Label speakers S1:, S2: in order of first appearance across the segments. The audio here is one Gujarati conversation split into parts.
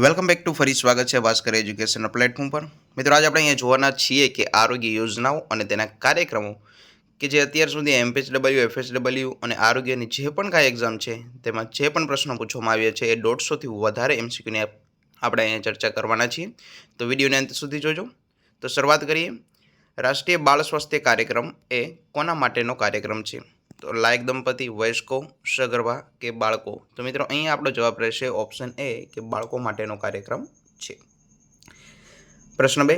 S1: વેલકમ બેક ટુ ફરી સ્વાગત છે ભાસ્કર એજ્યુકેશનના પ્લેટફોર્મ પર। મિત્રો આજે આપણે અહીંયા જોવાના છીએ કે આરોગ્ય યોજનાઓ અને તેના કાર્યક્રમો કે જે અત્યાર સુધી એમપીએચડબલ્યુ, એફએચડબલ્યુ અને આરોગ્યની જે પણ કાંઈ એક્ઝામ છે તેમાં જે પણ પ્રશ્નો પૂછવામાં આવ્યા છે એ 150થી વધારે એમસીક્યુની આપણે અહીંયા ચર્ચા કરવાના છીએ, તો વિડીયોને અંત સુધી જોજો। તો શરૂઆત કરીએ। રાષ્ટ્રીય બાળ સ્વાસ્થ્ય કાર્યક્રમ એ કોના માટેનો કાર્યક્રમ છે? તો લાયક દંપતી, વયસ્કો, સગર્ભા કે બાળકો? તો મિત્રો અહીંયા આપણો જવાબ રહેશે ઓપ્શન એ કે બાળકો માટેનો કાર્યક્રમ છે। પ્રશ્ન 2,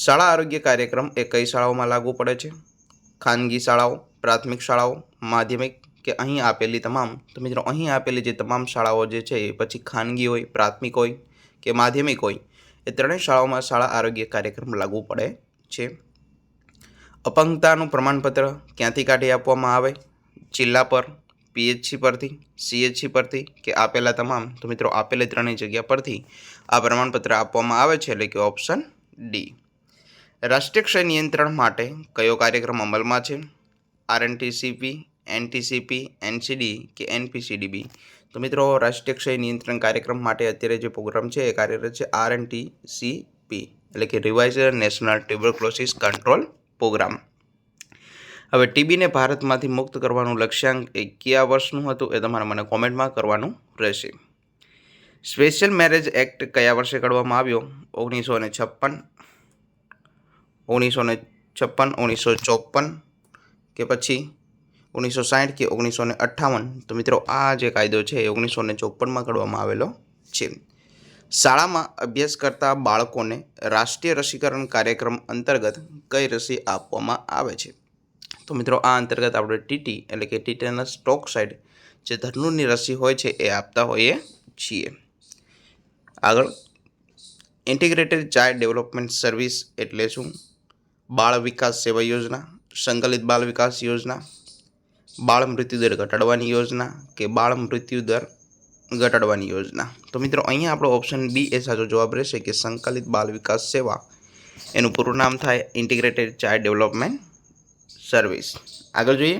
S1: શાળા આરોગ્ય કાર્યક્રમ એ કઈ શાળાઓમાં લાગુ પડે છે? ખાનગી શાળાઓ, પ્રાથમિક શાળાઓ, માધ્યમિક કે અહીં આપેલી તમામ? તો મિત્રો અહીં આપેલી જે તમામ શાળાઓ જે છે એ પછી ખાનગી હોય, પ્રાથમિક હોય કે માધ્યમિક હોય, એ ત્રણેય શાળાઓમાં શાળા આરોગ્ય કાર્યક્રમ લાગુ પડે છે। અપંગતાનું પ્રમાણપત્ર ક્યાંથી કાઢી આપવામાં આવે? જિલ્લા પર, પીએચસી પરથી, સીએચસી પરથી કે આપેલા તમામ? તો મિત્રો આપેલી ત્રણેય જગ્યા પરથી આ પ્રમાણપત્ર આપવામાં આવે છે, એટલે કે ઓપ્શન ડી। રાષ્ટ્રીય ક્ષય નિયંત્રણ માટે કયો કાર્યક્રમ અમલમાં છે? આરએનટીસીપી, એનટીસીપી, એનસીડી કે એનપીસીડીબી? તો મિત્રો રાષ્ટ્રીય ક્ષય નિયંત્રણ કાર્યક્રમ માટે અત્યારે જે પ્રોગ્રામ છે એ કાર્યરત છે આરએનટીસીપી, એટલે કે revised national tuberculosis control programme. હવે ટીબીને ભારતમાંથી મુક્ત કરવાનું લક્ષ્યાંક એ કયા વર્ષનું હતું એ તમારે મને કોમેન્ટમાં કરવાનું રહેશે। સ્પેશિયલ મેરેજ એક્ટ કયા વર્ષે કાઢવામાં આવ્યો? 1956, 1956, 1954 કે પછી 1960 કે 1958? તો મિત્રો આ જે કાયદો છે એ 1954માં કાઢવામાં આવેલો છે। શાળામાં અભ્યાસ કરતા બાળકોને રાષ્ટ્રીય રસીકરણ કાર્યક્રમ અંતર્ગત કઈ રસી આપવામાં આવે છે? તો મિત્રો આ અંતર્ગત આપણે ટીટી એટલે કે ટીટેનસ ટોક્સાઇડ જે ધનુરની રસી હોય છે એ આપતા હોઈએ છીએ। આગળ, ઇન્ટિગ્રેટેડ ચાઇલ્ડ ડેવલપમેન્ટ સર્વિસ એટલે શું? બાળ વિકાસ સેવા યોજના, સંકલિત બાળ વિકાસ યોજના, બાળ મૃત્યુદર ઘટાડવાની યોજના કે બાળ મૃત્યુદર ઘટાડવાની યોજના? તો મિત્રો અહીંયા આપણો ઓપ્શન બી એ સાચો જવાબ રહેશે કે સંકલિત બાળ વિકાસ સેવા, એનું પૂરું નામ થાય ઇન્ટિગ્રેટેડ ચાઇલ્ડ ડેવલપમેન્ટ સર્વિસ। આગળ જોઈએ,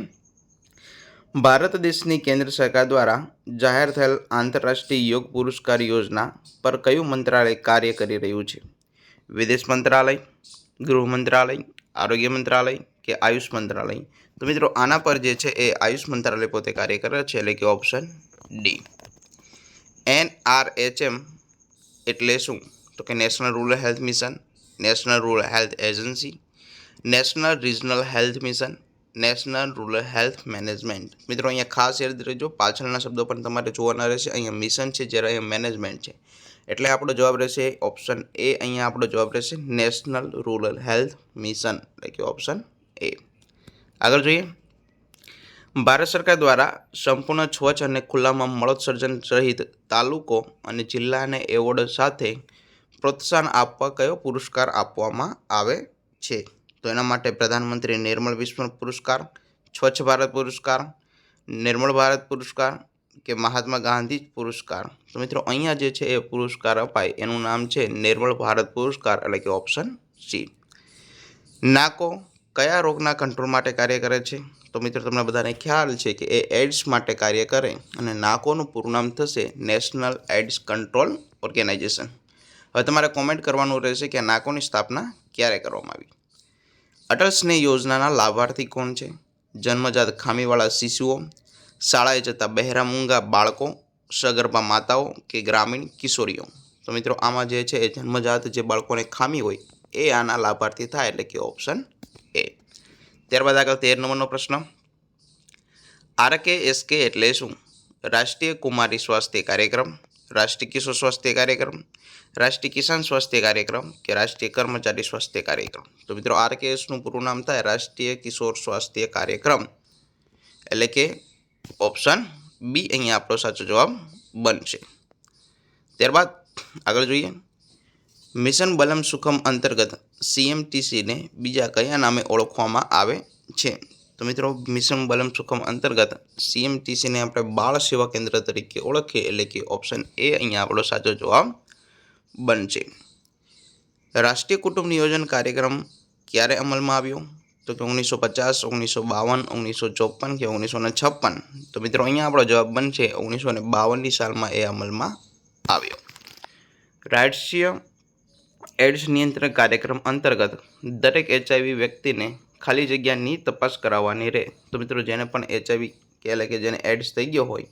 S1: ભારત દેશની કેન્દ્ર સરકાર દ્વારા જાહેર થયેલ આંતરરાષ્ટ્રીય યોગ પુરસ્કાર યોજના પર કયું મંત્રાલય કાર્ય કરી રહ્યું છે? વિદેશ મંત્રાલય, ગૃહ મંત્રાલય, આરોગ્ય મંત્રાલય કે આયુષ મંત્રાલય? તો મિત્રો આના પર જે છે એ આયુષ મંત્રાલય પોતે કાર્ય કરે છે, એટલે કે ઓપ્શન ડી। NRHM એટલે શું? તો કે national rural health mission, national rural health agency, national regional health mission, national rural health management? મિત્રો અહીંયા ખાસ યાદ રહેજો, પાછળના શબ્દો પણ તમારે જોવાના રહેશે। અહીંયા મિશન છે, જ્યારે અહીંયા મેનેજમેન્ટ છે, એટલે આપણો જવાબ રહેશે ઓપ્શન એ। અહીંયા આપણો જવાબ રહેશે નેશનલ રૂરલ હેલ્થ મિશન, એટલે કે ઓપ્શન એ। આગળ જોઈએ, ભારત સરકાર દ્વારા સંપૂર્ણ સ્વચ્છ અને ખુલ્લામાં મળોત્સર્જન સહિત તાલુકો અને જિલ્લાને એવોર્ડ સાથે પ્રોત્સાહન આપવા કયો પુરસ્કાર આપવામાં આવે છે? તો એના માટે પ્રધાનમંત્રી નિર્મળ વિશ્વ પુરસ્કાર, સ્વચ્છ ભારત પુરસ્કાર, નિર્મળ ભારત પુરસ્કાર કે મહાત્મા ગાંધી પુરસ્કાર? તો મિત્રો અહીંયા જે છે એ પુરસ્કાર અપાય એનું નામ છે નિર્મળ ભારત પુરસ્કાર, એટલે કે ઓપ્શન સી। નાકો કયા રોગના કંટ્રોલ માટે કાર્ય કરે છે? તો મિત્રો તમને બધાને ખ્યાલ છે કે એ એડ્સ માટે કાર્ય કરે, અને નાકોનું પૂરું નામ થશે નેશનલ એડ્સ કંટ્રોલ ઓર્ગેનાઇઝેશન। હવે તમારે કોમેન્ટ કરવાનું રહેશે કે નાકોની સ્થાપના ક્યારે કરવામાં આવી? અટલ સ્નેહ યોજનાના લાભાર્થી કોણ છે? જન્મજાત ખામીવાળા શિશુઓ, શાળાએ જતા બહેરા મૂંગા બાળકો, સગર્ભા માતાઓ કે ગ્રામીણ કિશોરીઓ? તો મિત્રો આમાં જે છે એ જન્મજાત જે બાળકોને ખામી હોય એ આના લાભાર્થી થાય, એટલે કે ઓપ્શન એ। ત્યારબાદ આગળ 13 નંબરનો પ્રશ્ન, RKSK એટલે શું? રાષ્ટ્રીય કુમારી સ્વાસ્થ્ય કાર્યક્રમ, રાષ્ટ્રીય કિશોર સ્વાસ્થ્ય કાર્યક્રમ, રાષ્ટ્રીય કિસાન સ્વાસ્થ્ય કાર્યક્રમ કે રાષ્ટ્રીય કર્મચારી સ્વાસ્થ્ય કાર્યક્રમ? તો મિત્રો RKSનું પૂરું નામ થાય રાષ્ટ્રીય કિશોર સ્વાસ્થ્ય કાર્યક્રમ, એટલે કે ઓપ્શન બી અહીંયા આપણો સાચો જવાબ બનશે। ત્યારબાદ આગળ જોઈએ, મિશન બલમ સુખમ અંતર્ગત CMTCને બીજા કયા નામે ઓળખવામાં આવે છે? તો મિત્રો મિશન બલમ સુખમ અંતર્ગત CMTCને આપણે બાળ સેવા કેન્દ્ર તરીકે ઓળખીએ, એટલે કે ઓપ્શન એ અહીંયા આપણો સાચો જવાબ બનશે। રાષ્ટ્રીય કુટુંબ નિયોજન કાર્યક્રમ ક્યારે અમલમાં આવ્યો? તો કે 1950, 1952, 1954 કે 1956? તો મિત્રો અહીંયા આપણો જવાબ બનશે 1952ની સાલમાં એ અમલમાં આવ્યો। રાષ્ટ્રીય એડ્સ નિયંત્રણ કાર્યક્રમ અંતર્ગત દરેક એચઆઈવી વ્યક્તિને ખાલી જગ્યાની તપાસ કરાવવાની રહે. તો મિત્રો જેને પણ એચઆઈવી એટલે કે જેને એડ્સ થઈ ગયો હોય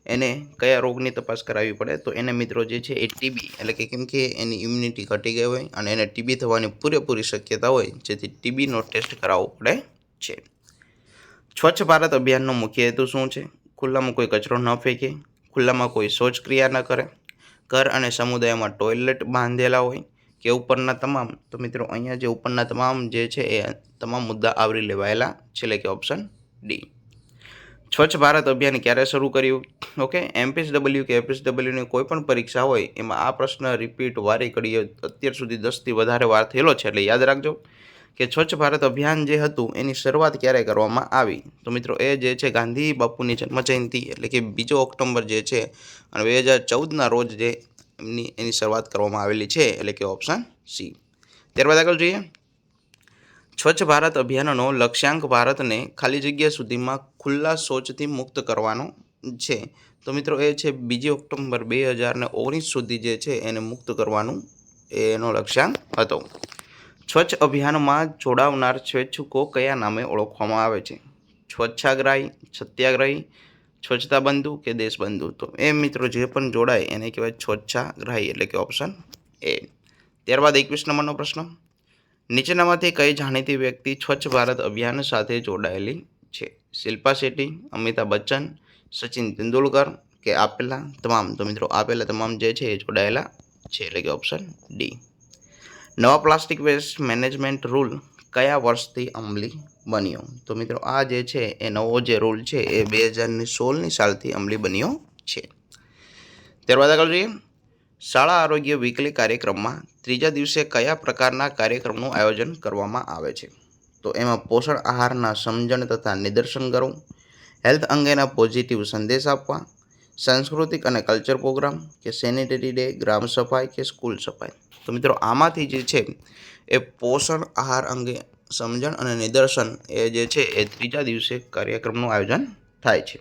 S1: એને કયા રોગની તપાસ કરાવવી પડે? તો એને મિત્રો જે છે એ ટીબી એટલે કે કેમ કે એની ઇમ્યુનિટી ઘટી ગઈ હોય અને એને ટીબી થવાની પૂરેપૂરી શક્યતા હોય, જેથી ટીબીનો ટેસ્ટ કરાવવો પડે છે. સ્વચ્છ ભારત અભિયાનનો મુખ્ય હેતુ શું છે? ખુલ્લામાં કોઈ કચરો ન ફેંકે, ખુલ્લામાં કોઈ શૌચક્રિયા ન કરે, ઘર અને સમુદાયમાં ટોયલેટ બાંધેલા હોય કે ઉપરના તમામ. તો મિત્રો અહીંયા જે ઉપરના તમામ જે છે એ તમામ મુદ્દા આવરી લેવાયેલા છે, એટલે કે ઓપ્શન ડી. સ્વચ્છ ભારત અભિયાન ક્યારે શરૂ કર્યું? ઓકે, એમપીએસડબલ્યુ કે એફએસડબલ્યુની કોઈ પણ પરીક્ષા હોય એમાં આ પ્રશ્ન રિપીટ વારે ઘડીએ અત્યાર સુધી 10થી વધારે વાર થયેલો છે, એટલે યાદ રાખજો કે સ્વચ્છ ભારત અભિયાન જે હતું એની શરૂઆત ક્યારે કરવામાં આવી? તો મિત્રો એ જે છે ગાંધી બાપુની જન્મજયંતિ એટલે કે 2 ઓક્ટોબર જે છે અને 2014ના રોજ જે એની શરૂઆત કરવામાં આવેલી છે, એટલે કે ઓપ્શન સી. ત્યારબાદ આગળ જોઈએ. સ્વચ્છ ભારત અભિયાનનો લક્ષ્યાંક ભારતને ખાલી જગ્યા સુધીમાં ખુલ્લા શૌચથી મુક્ત કરવાનો છે. તો મિત્રો એ છે 2 ઓક્ટોબર 2019 સુધી જે છે એને મુક્ત કરવાનું એનો લક્ષ્યાંક હતો. સ્વચ્છ અભિયાનમાં જોડાવનાર સ્વેચ્છુકો કયા નામે ઓળખવામાં આવે છે? સ્વચ્છાગ્રહી, સત્યાગ્રહી, સ્વચ્છતા બંધુ કે દેશબંધુ? તો એ મિત્રો જે પણ જોડાય એને કહેવાય સ્વચ્છાગ્રહી, એટલે કે ઓપ્શન એ. ત્યારબાદ 21 નંબરનો પ્રશ્ન. નીચેનામાંથી કઈ જાણીતી વ્યક્તિ સ્વચ્છ ભારત અભિયાન સાથે જોડાયેલી છે? શિલ્પા શેટ્ટી, અમિતાભ બચ્ચન, સચિન તેંડુલકર કે આપેલા તમામ? તો મિત્રો આપેલા તમામ જે છે એ જોડાયેલા છે, એટલે કે ઓપ્શન ડી. નવા પ્લાસ્ટિક વેસ્ટ મેનેજમેન્ટ રૂલ કયા વર્ષથી અમલી બન્યો? તો મિત્રો આ જે છે એ નવો જે રૂલ છે એ 2016ની સાલથી અમલી બન્યો છે. ત્યારબાદ આગળ જોઈએ. શાળા આરોગ્ય વીકલી કાર્યક્રમમાં ત્રીજા દિવસે કયા પ્રકારના કાર્યક્રમનું આયોજન કરવામાં આવે છે? તો એમાં પોષણ આહારના સમજણ તથા નિદર્શન કરવું, હેલ્થ અંગેના પોઝિટિવ સંદેશ આપવા, સાંસ્કૃતિક અને કલ્ચર પ્રોગ્રામ કે સેનિટરી ડે, ગ્રામ સફાઈ કે સ્કૂલ સફાઈ? તો મિત્રો આમાંથી જે છે એ પોષણ આહાર અંગે સમજણ અને નિદર્શન એ જે છે એ ત્રીજા દિવસે કાર્યક્રમનું આયોજન થાય છે.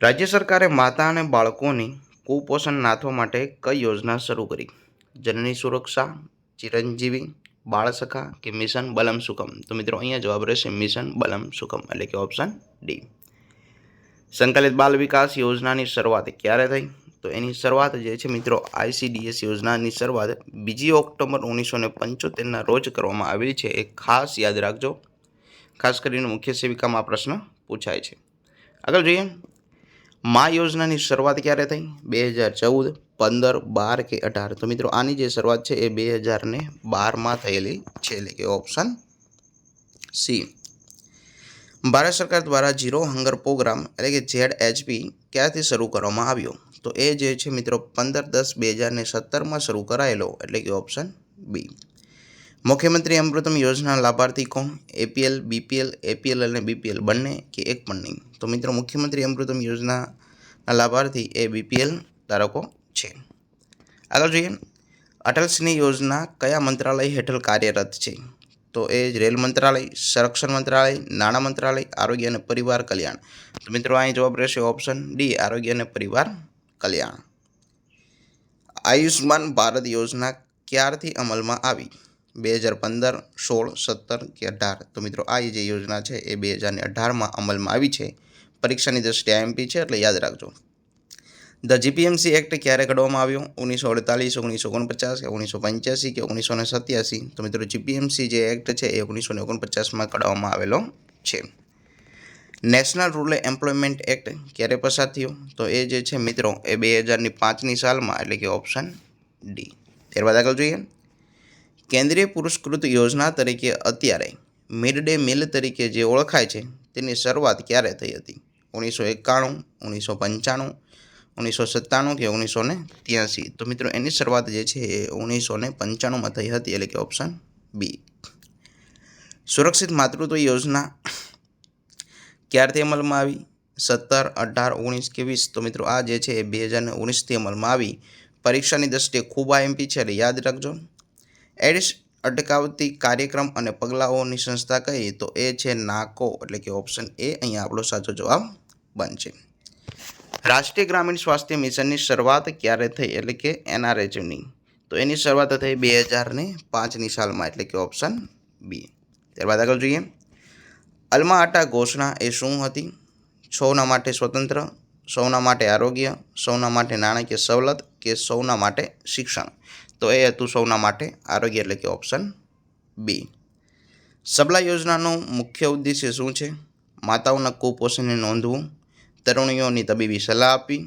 S1: રાજ્ય સરકારે માતા અને બાળકોની કુપોષણ નાથવા માટે કઈ યોજના શરૂ કરી? જનની સુરક્ષા, ચિરંજીવી, બાળસખા કે મિશન બલમ સુકમ? તો મિત્રો અહીંયા જવાબ રહેશે મિશન બલમ સુકમ, એટલે કે ઓપ્શન ડી. સંકલિત બાલ વિકાસ યોજનાની શરૂઆત ક્યારે થઈ? તો એની શરૂઆત જે છે મિત્રો ICDS યોજનાની શરૂઆત 2 ઓક્ટોબર 1975ના રોજ કરવામાં આવેલી છે. એ ખાસ યાદ રાખજો, ખાસ કરીને મુખ્ય સેવિકામાં આ પ્રશ્ન પૂછાય છે. આગળ જોઈએ. મા યોજનાની શરૂઆત ક્યારે થઈ? 2014, 15, 12 કે 18? તો મિત્રો આની જે શરૂઆત છે એ 2012માં થયેલી છે, એટલે કે ઓપ્શન સી. ભારત સરકાર દ્વારા ઝીરો હંગર પ્રોગ્રામ એટલે કે ZHP ક્યાંથી શરૂ કરવામાં આવ્યો? તો એ જે છે મિત્રો 15/10/2017માં શરૂ કરાયેલો, એટલે કે ઓપ્શન બી. મુખ્યમંત્રી અમૃતમ યોજના લાભાર્થી કોણ? APL, BPL, APL અને BPL બંને કે એક પણ નહીં? તો મિત્રો મુખ્યમંત્રી અમૃતમ યોજનાના લાભાર્થી એ BPL ધારકો છે. આગળ જોઈએ. અટલ સિંહ યોજના કયા મંત્રાલય હેઠળ કાર્યરત છે? તો એ જ રેલ મંત્રાલય, સંરક્ષણ મંત્રાલય, નાણાં મંત્રાલય, આરોગ્ય અને પરિવાર કલ્યાણ? તો મિત્રો અહીં જવાબ રહેશે ઓપ્શન ડી, આરોગ્ય અને પરિવાર કલ્યાણ. આયુષ્માન ભારત યોજના ક્યારથી અમલમાં આવી? 2015, 16, 17 કે 18? તો મિત્રો આ જે યોજના છે એ 2018માં અમલમાં આવી છે. પરીક્ષાની દ્રષ્ટિએ IMP છે, એટલે યાદ રાખજો. ધ GPMC એક્ટ ક્યારે ઘડવામાં આવ્યો? 1948, 1949 કે 1985 કે 1987? તો મિત્રો GPMC જે એક્ટ છે એ 1949માં ઘડવામાં આવેલો છે. નેશનલ રૂરલ એમ્પ્લોયમેન્ટ એક્ટ ક્યારે પસાર થયો? તો એ જે છે મિત્રો એ 2005ની સાલમાં, એટલે કે ઓપ્શન ડી. ત્યારબાદ આગળ જોઈએ. કેન્દ્રીય પુરસ્કૃત યોજના તરીકે અત્યારે મિડ ડે મીલ તરીકે જે ઓળખાય છે તેની શરૂઆત ક્યારે થઈ હતી? 1991, 1995, 1997 કે 1983? તો મિત્રો એની શરૂઆત જે છે એ 1995માં થઈ હતી, એટલે કે ઓપ્શન બી. સુરક્ષિત માતૃત્વ યોજના ક્યારથી અમલમાં આવી? 17, 18, 19 કે 20? તો મિત્રો આ જે છે એ 2019થી અમલમાં આવી. પરીક્ષાની દ્રષ્ટિએ ખૂબ IMP છે, એટલે યાદ રાખજો. એડ્સ અટકાવતી કાર્યક્રમ અને પગલાઓની સંસ્થા કઈ? તો એ છે નાકો, એટલે કે ઓપ્શન એ અહીંયા આપણો સાચો જવાબ બનશે. રાષ્ટ્રીય ગ્રામીણ સ્વાસ્થ્ય મિશનની શરૂઆત ક્યારે થઈ એટલે કે NRHની તો એની શરૂઆત થઈ 2005ની સાલમાં એટલે કે ઓપ્શન બી. ત્યારબાદ આગળ જોઈએ અલ્મા આટા ઘોષણા એ શું હતી? સૌના માટે સ્વતંત્ર, સૌના માટે આરોગ્ય, સૌના માટે નાણાકીય સવલત કે સૌના માટે શિક્ષણ? તો એ હતું સૌના માટે આરોગ્ય એટલે કે ઓપ્શન બી. સબલા યોજનાનો મુખ્ય ઉદ્દેશ્ય શું છે? માતાઓના કુપોષણને નોંધવું, તરુણીઓની તબીબી સલાહ આપવી,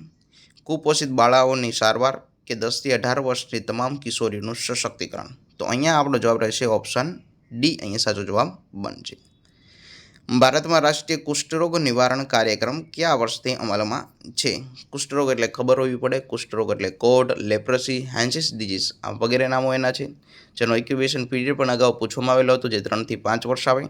S1: કુપોષિત બાળાઓની સારવાર કે 10થી 18 વર્ષની તમામ કિશોરીઓનું સશક્તિકરણ? તો અહીંયા આપણો જવાબ રહેશે ઓપ્શન ડી. અહીંયા સાચો જવાબ બનશે. ભારતમાં રાષ્ટ્રીય કુષ્ઠરોગ નિવારણ કાર્યક્રમ કયા વર્ષથી અમલમાં છે? કુષ્ઠરોગ એટલે ખબર હોવી પડે. કુષ્ઠરોગ એટલે કોડ, લેપ્રસી, હેન્સીસ ડિઝીઝ આ વગેરે નામો એના છે, જેનો ઇક્યુબેશન પીરિયડ પણ અગાઉ પૂછવામાં આવેલો હતો, જે 3 થી 5 વર્ષ આવે.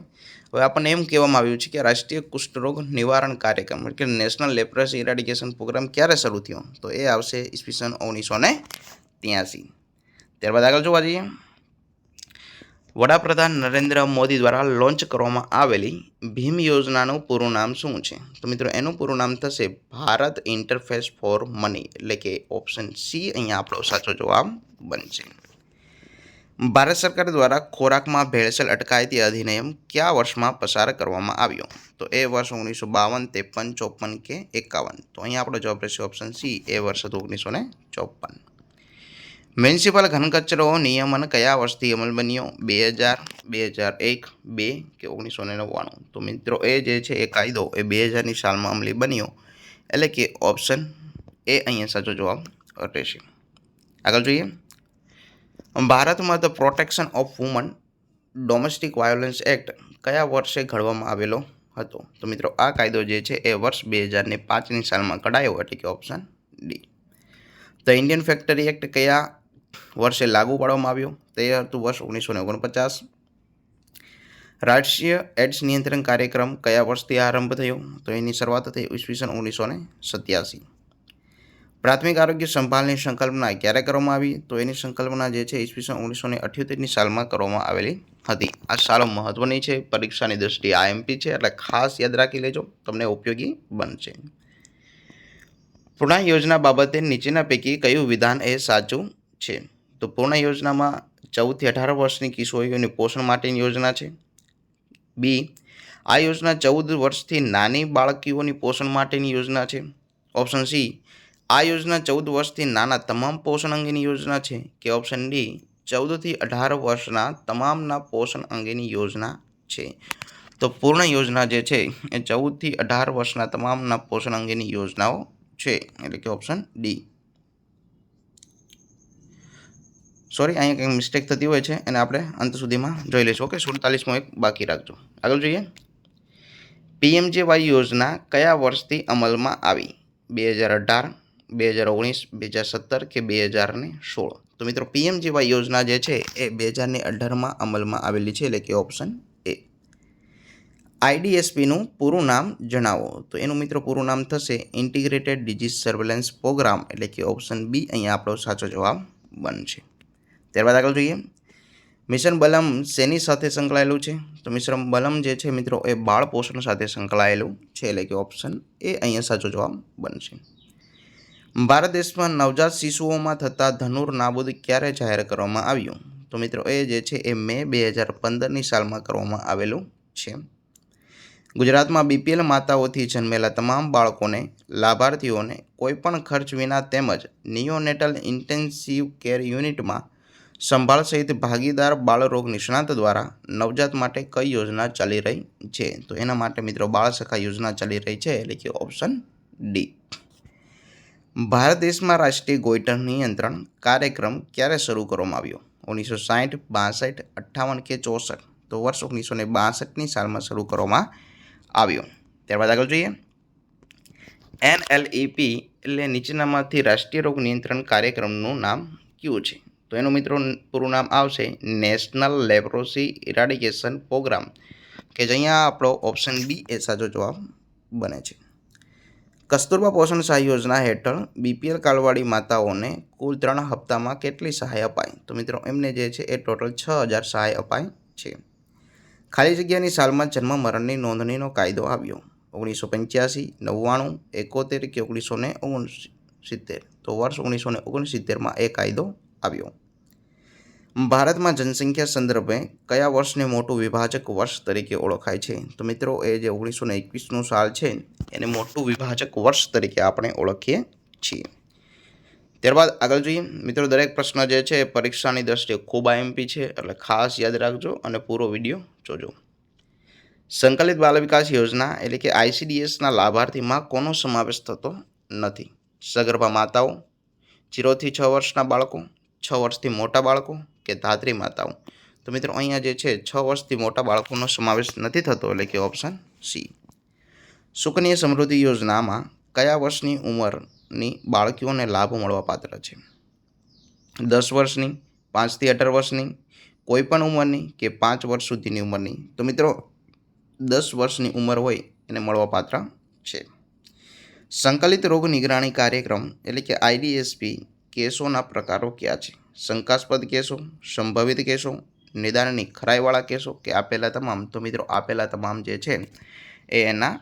S1: હવે આપણને એમ કહેવામાં આવ્યું છે કે રાષ્ટ્રીય કુષ્ઠરોગ નિવારણ કાર્યક્રમ એટલે નેશનલ લેપ્રસી ઇરાડિકેશન પ્રોગ્રામ ક્યારે શરૂ થયો? તો એ આવશે ઈસવીસન 1983. ત્યારબાદ આગળ જોવા જઈએ વડાપ્રધાન નરેન્દ્ર મોદી દ્વારા લોન્ચ કરવામાં આવેલી ભીમ યોજનાનું પૂરું નામ શું છે? તો મિત્રો એનું પૂરું નામ થશે ભારત ઇન્ટરફેસ ફોર મની એટલે કે ઓપ્શન સી અહીંયા આપણો સાચો જવાબ બનશે. ભારત સરકાર દ્વારા ખોરાકમાં ભેળસેળ અટકાયતી અધિનિયમ કયા વર્ષમાં પસાર કરવામાં આવ્યો? તો એ વર્ષ 1952, 53, 54 કે 51? તો અહીંયા આપણો જવાબ રહેશે ઓપ્શન સી. એ વર્ષ હતું 1954. મ્યુનિસિપલ ઘનકચરો નિયમન કયા વર્ષથી અમલ બન્યો? 2000, 2001, 2 કે 1999? તો મિત્રો એ જે છે એ કાયદો એ 2000ની સાલમાં અમલી બન્યો એટલે કે ઓપ્શન એ અહીંયા સાચો જવાબ રહેશે. આગળ જોઈએ ભારતમાં the protection of woman domestic violence act કયા વર્ષે ઘડવામાં આવેલો હતો? તો મિત્રો આ કાયદો જે છે એ વર્ષ 2005ની સાલમાં કઢાયો એટલે કે option D. The Indian factory act કયા વર્ષે લાગુ પાડવામાં આવ્યો? તે હતું વર્ષ 1949. રાષ્ટ્રીય એડ્સ નિયંત્રણ કાર્યક્રમ કયા વર્ષથી આરંભ થયો? તો એની શરૂઆત થઈ ઈસવીસન 1987. પ્રાથમિક આરોગ્ય સંભાળની સંકલ્પના ક્યારે કરવામાં આવી? તો એની સંકલ્પના જે છે ઈસવીસન 1978ની સાલમાં કરવામાં આવેલી હતી. આ સાલો મહત્વની છે, પરીક્ષાની દ્રષ્ટિએ IMP છે, એટલે ખાસ યાદ રાખી લેજો, તમને ઉપયોગી બનશે. પૂર્ણા યોજના બાબતે નીચેના પૈકી કયું વિધાન એ સાચું છે? તો પૂર્ણા યોજનામાં 14 થી 18 વર્ષની કિશોરીઓની પોષણ માટેની યોજના છે. બી આ યોજના 14 વર્ષથી નાની બાળકીઓની પોષણ માટેની યોજના છે. ઓપ્શન સી આ યોજના 14 વર્ષથી નાના તમામ પોષણ અંગેની યોજના છે. કે ઓપ્શન ડી 14 થી 18 વર્ષના તમામના પોષણ અંગેની યોજના છે? તો પૂર્ણ યોજના જે છે એ 14 થી 18 વર્ષના તમામના પોષણ અંગેની યોજનાઓ છે એટલે કે ઓપ્શન ડી. સોરી, અહીંયા કંઈક મિસ્ટેક થતી હોય છે અને આપણે અંત સુધીમાં જોઈ લઈશું. ઓકે, 47મો એક બાકી રાખજો. આગળ જોઈએ PMJY યોજના કયા વર્ષથી અમલમાં આવી? 2018, 2019, 2017 કે 2016? તો મિત્રો PMJY યોજના જે છે એ 2018માં અમલમાં આવેલી છે એટલે કે ઓપ્શન એ. IDSPનું પૂરું નામ જણાવો. તો એનું મિત્રો પૂરું નામ થશે ઇન્ટિગ્રેટેડ ડિઝીઝ સર્વેલન્સ પ્રોગ્રામ એટલે કે ઓપ્શન બી અહીંયા આપણો સાચો જવાબ બનશે. ત્યારબાદ આગળ જોઈએ મિશન બલમ શેની સાથે સંકળાયેલું છે? તો મિશન બલમ જે છે મિત્રો એ બાળ પોષણ સાથે સંકળાયેલું છે એટલે કે ઓપ્શન એ અહીંયા સાચો જવાબ બનશે. ભારત દેશમાં નવજાત શિશુઓમાં થતા ધનુર નાબૂદ ક્યારે જાહેર કરવામાં આવ્યું? તો મિત્રો એ જે છે એ મે 2015ની સાલમાં કરવામાં આવેલું છે. ગુજરાતમાં BPL માતાઓથી જન્મેલા તમામ બાળકોને લાભાર્થીઓને કોઈપણ ખર્ચ વિના તેમજ નિયોનેટલ ઇન્ટેન્સિવ કેર યુનિટમાં સંભાળ સહિત ભાગીદાર બાળરોગ નિષ્ણાત દ્વારા નવજાત માટે કઈ યોજના ચાલી રહી છે? તો એના માટે મિત્રો બાળ સખા યોજના ચાલી રહી છે એટલે કે ઓપ્શન ડી. ભારત દેશમાં રાષ્ટ્રીય ગોઈટર નિયંત્રણ કાર્યક્રમ ક્યારે શરૂ કરવામાં આવ્યો? 1960, 62, 58 કે 64? તો વર્ષ 1962ની સાલમાં શરૂ કરવામાં આવ્યો. ત્યારબાદ આગળ જોઈએ NLEP એટલે નીચેનામાંથી રાષ્ટ્રીય રોગ નિયંત્રણ કાર્યક્રમનું નામ કયું છે? તો એનું મિત્રો પૂરું નામ આવશે નેશનલ લેપ્રોસી ઇરાડિકેશન પ્રોગ્રામ કે જે અહીંયા આપણો ઓપ્શન બી એ સાચો જવાબ બને છે. કસ્તુરબા પોષણ સહાય યોજના હેઠળ BPL કાર્ડવાળી માતાઓને કુલ 3 હપ્તામાં કેટલી સહાય અપાય? તો મિત્રો એમને જે છે એ ટોટલ 6000 સહાય અપાય છે. ખાલી જગ્યાની સાલમાં જન્મ મરણની નોંધણીનો કાયદો આવ્યો. 1985, 99, 71 કે 1969? તો વર્ષ 1969માં એ કાયદો આવ્યો. ભારતમાં જનસંખ્યા સંદર્ભે કયા વર્ષને મોટું વિભાજક વર્ષ તરીકે ઓળખાય છે? તો મિત્રો એ જે 1921નું સાલ છે એને મોટું વિભાજક વર્ષ તરીકે આપણે ઓળખીએ છીએ. ત્યારબાદ આગળ જોઈએ મિત્રો, દરેક પ્રશ્ન જે છે પરીક્ષાની દ્રષ્ટિએ ખૂબ આઈએમપી છે, એટલે ખાસ યાદ રાખજો અને પૂરો વિડીયો જોજો. સંકલિત બાલ વિકાસ યોજના એટલે કે ICDSના લાભાર્થીમાં કોનો સમાવેશ થતો નથી? સગર્ભા માતાઓ, 0 થી 6 વર્ષના બાળકો, 6 વર્ષથી મોટા બાળકો કે ધાત્રી માતાઓ? તો મિત્રો અહીંયા જે છે 6 વર્ષથી મોટા બાળકોનો સમાવેશ નથી થતો, એટલે કે ઓપ્શન સી. સુકન્યા સમૃદ્ધિ યોજનામાં કયા વર્ષની ઉંમરની બાળકીઓને લાભ મળવા પાત્ર છે? 10 વર્ષની, 5 થી 18 વર્ષની, કોઈ પણ ઉંમરની કે 5 વર્ષ સુધીની ઉંમરની? તો મિત્રો 10 વર્ષની ઉંમર હોય એને મળવા પાત્ર છે. સંકલિત રોગ નિગરાણી કાર્યક્રમ એટલે કે IDSP કેસોના પ્રકારો કયા છે? શંકાસ્પદ કેસો, સંભવિત કેસો, નિદાનની ખરાઈવાળા કેસો કે આપેલા તમામ? તો મિત્રો આપેલા તમામ જે છે એ એના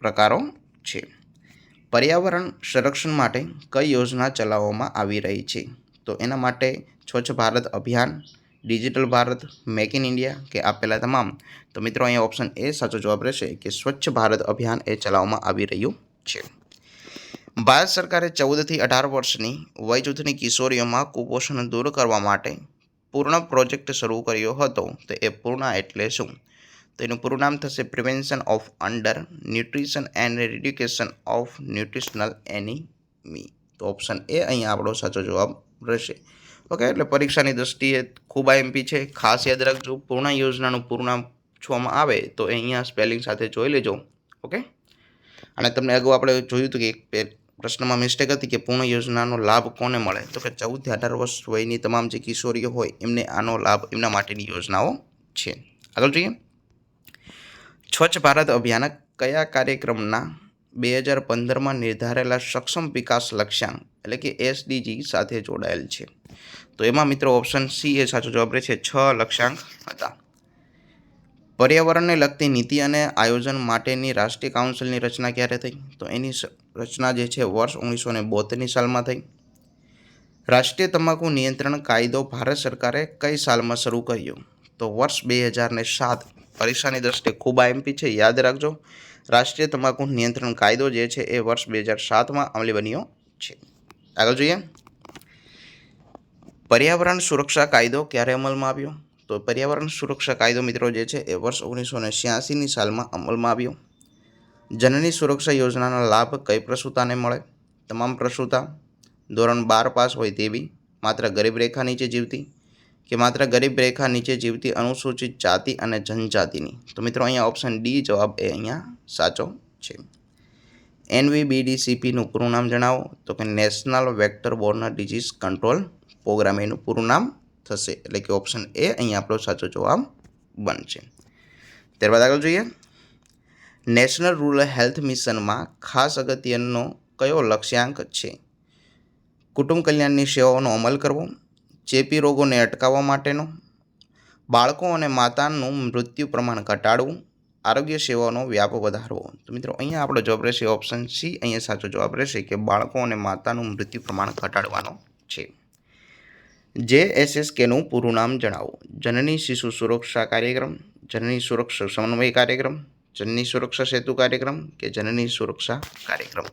S1: પ્રકારો છે. પર્યાવરણ સંરક્ષણ માટે કઈ યોજના ચલાવવામાં આવી રહી છે? તો એના માટે સ્વચ્છ ભારત અભિયાન, digital Bharat, make in India કે આપેલા તમામ? તો મિત્રો અહીંયા ઓપ્શન એ સાચો જવાબ રહેશે કે સ્વચ્છ ભારત અભિયાન એ ચલાવવામાં આવી રહ્યું છે. ભારત સરકારે 14 થી 18 વર્ષની વયજૂથની કિશોરીઓમાં કુપોષણ દૂર કરવા માટે પૂર્ણ પ્રોજેક્ટ શરૂ કર્યો હતો. તો એ પૂર્ણ એટલે શું? તો એનું પૂરું નામ થશે prevention of under nutrition and reduction of nutritional anaemia. તો ઓપ્શન એ અહીંયા આપણો સાચો જવાબ રહેશે. ઓકે, એટલે પરીક્ષાની દ્રષ્ટિએ ખૂબ આઈએમપી છે, ખાસ યાદ રાખજો. પૂર્ણ યોજનાનું પૂરું નામ પૂછવામાં આવે તો અહીંયા સ્પેલિંગ સાથે જોઈ લેજો. ઓકે, અને તમને અગાઉ આપણે જોયું હતું કે એક પ્રશ્નમાં મિસ્ટેક હતી કે પૂર્ણ યોજનાનો લાભ કોને મળે? તો કે 14 થી 18 વર્ષ વયની તમામ જે કિશોરીઓ હોય એમને આનો લાભ એમના માટેની યોજનાઓ છે. આગળ જોઈએ, સ્વચ્છ ભારત અભિયાન કયા કાર્યક્રમના 2015માં નિર્ધારેલા સક્ષમ વિકાસ લક્ષ્યાંક એટલે કે SDG સાથે જોડાયેલ છે? તો એમાં મિત્રો ઓપ્શન સી એ સાચો જવાબ રહેશે. 6 લક્ષ્યાંક હતા. પર્યાવરણને લગતી નીતિ અને આયોજન માટેની રાષ્ટ્રીય કાઉન્સિલની રચના ક્યારે થઈ? તો એની રચના જે છે વર્ષ 1972ની સાલમાં થઈ. રાષ્ટ્રીય તમાકુ નિયંત્રણ કાયદો ભારત સરકારે કઈ સાલમાં શરૂ કર્યો? તો વર્ષ 2007. પરીક્ષાની દ્રષ્ટિએ ખૂબ આઈએમપી છે, યાદ રાખજો. રાષ્ટ્રીય તમાકુ નિયંત્રણ કાયદો જે છે એ વર્ષ 2007માં અમલી બન્યો છે. આગળ જોઈએ, પર્યાવરણ સુરક્ષા કાયદો ક્યારે અમલમાં આવ્યો? તો પર્યાવરણ સુરક્ષા કાયદો મિત્રો જે છે એ વર્ષ 1986ની સાલમાં અમલમાં આવ્યો. જનની સુરક્ષા યોજનાનો લાભ કઈ પ્રસૂતાને મળે? તમામ પ્રસૂતા, ધોરણ 12 પાસ હોય તેવી, માત્ર ગરીબ રેખા નીચે જીવતી કે માત્ર ગરીબ રેખા નીચે જીવતી અનુસૂચિત જાતિ અને જનજાતિની? તો મિત્રો અહીંયા ઓપ્શન ડી જવાબ એ અહીંયા સાચો છે. NVBDCPનું પૂરું નામ જણાવો? તો કે national vector borne disease control programme એનું પૂરું નામ થશે, એટલે કે ઓપ્શન એ અહીંયા આપણો સાચો જવાબ બનશે. ત્યારબાદ આગળ જોઈએ, નેશનલ રૂરલ હેલ્થ મિશનમાં ખાસ અગત્યનો કયો લક્ષ્યાંક છે? કુટુંબ કલ્યાણની સેવાઓનો અમલ કરવો, ચેપી રોગોને અટકાવવા માટેનો, બાળકો અને માતાનું મૃત્યુ પ્રમાણ ઘટાડવું, આરોગ્ય સેવાઓનો વ્યાપ વધારવો? તો મિત્રો અહીંયા આપણો જવાબ રહેશે ઓપ્શન સી. અહીંયા સાચો જવાબ રહેશે કે બાળકો અને માતાનું મૃત્યુ પ્રમાણ ઘટાડવાનો છે. JSSKનું પૂરું નામ જણાવો? જનની શિશુ સુરક્ષા કાર્યક્રમ, જનની સુરક્ષા સમન્વય કાર્યક્રમ, જનની સુરક્ષા સેતુ કાર્યક્રમ કે જનની સુરક્ષા કાર્યક્રમ?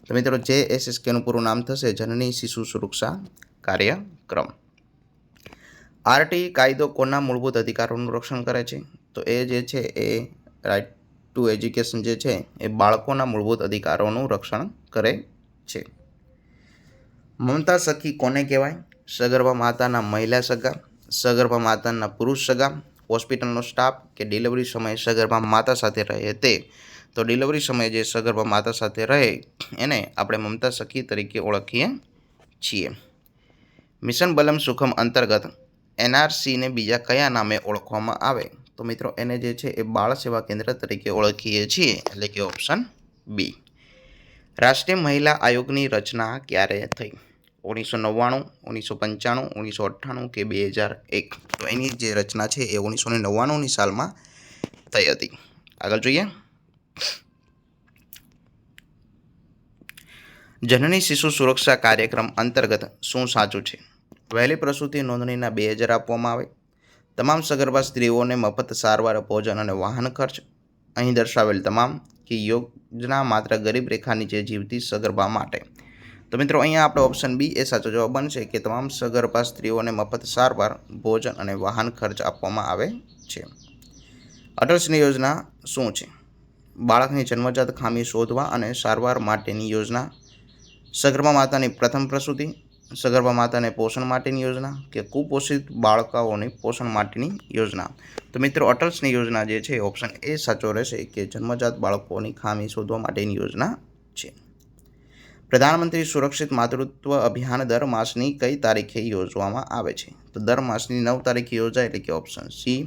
S1: તો મિત્રો JSSKનું પૂરું નામ થશે જનની શિશુ સુરક્ષા કાર્યક્રમ. RT કાયદો કોના મૂળભૂત અધિકારોનું રક્ષણ કરે છે? તો એ જે છે એ રાઇટ ટુ એજ્યુકેશન જે છે એ બાળકોના મૂળભૂત અધિકારોનું રક્ષણ કરે છે. મમતા સખી કોને કહેવાય? સગર્ભા માતાના મહિલા સગા, સગર્ભા માતાના પુરુષ સગા, હોસ્પિટલનો સ્ટાફ કે ડિલિવરી સમયે સગર્ભા માતા સાથે રહે તે? તો ડિલિવરી સમયે જે સગર્ભા માતા સાથે રહે એને આપણે મમતા સખી તરીકે ઓળખીએ છીએ. મિશન બલમ સુખમ અંતર્ગત NRCને બીજા કયા નામે ઓળખવામાં આવે? તો મિત્રો એને જે છે એ બાળ સેવા કેન્દ્ર તરીકે ઓળખીએ છીએ, એટલે કે ઓપ્શન બી. રાષ્ટ્રીય મહિલા આયોગની રચના ક્યારે થઈ? 1999, 1995, 1998 કે 2001? તો એની જે રચના છે એ 1999ની સાલમાં થઈ હતી. આગળ જોઈએ, જનની શિશુ સુરક્ષા કાર્યક્રમ અંતર્ગત શું સાચું છે? વહેલી પ્રસૂતિ નોંધણીના 2000 આપવામાં આવે. તમામ સગર્ભા સ્ત્રીઓને મફત સારવાર, ભોજન અને વાહન ખર્ચ. અહીં દર્શાવેલ તમામ કે યોજના માત્ર ગરીબ રેખા નીચે જીવતી સગર્ભા માટે. તો મિત્રો અહીંયા આપણે ઓપ્શન બી એ સાચો જવાબ બનશે કે તમામ સગર્ભા સ્ત્રીઓને મફત સારવાર, ભોજન અને વાહન ખર્ચ આપવામાં આવે છે. અટલ શ્રી યોજના શું છે? બાળકની જન્મજાત ખામી શોધવા અને સારવાર માટેની યોજના, સગર્ભા માતાની પ્રથમ પ્રસૂતિ, સગર્ભા માતાને પોષણ માટેની યોજના કે કુપોષિત બાળકોની પોષણ માટેની યોજના. તો મિત્રો અટલ શ્રી યોજના જે છે ઓપ્શન એ સાચો રહેશે કે જન્મજાત બાળકોની ખામી શોધવા માટેની યોજના છે. પ્રધાનમંત્રી સુરક્ષિત માતૃત્વ અભિયાન દર માસની કઈ તારીખે યોજવામાં આવે છે? તો દર માસની 9 તારીખે યોજાય એટલે કે ઓપ્શન સી.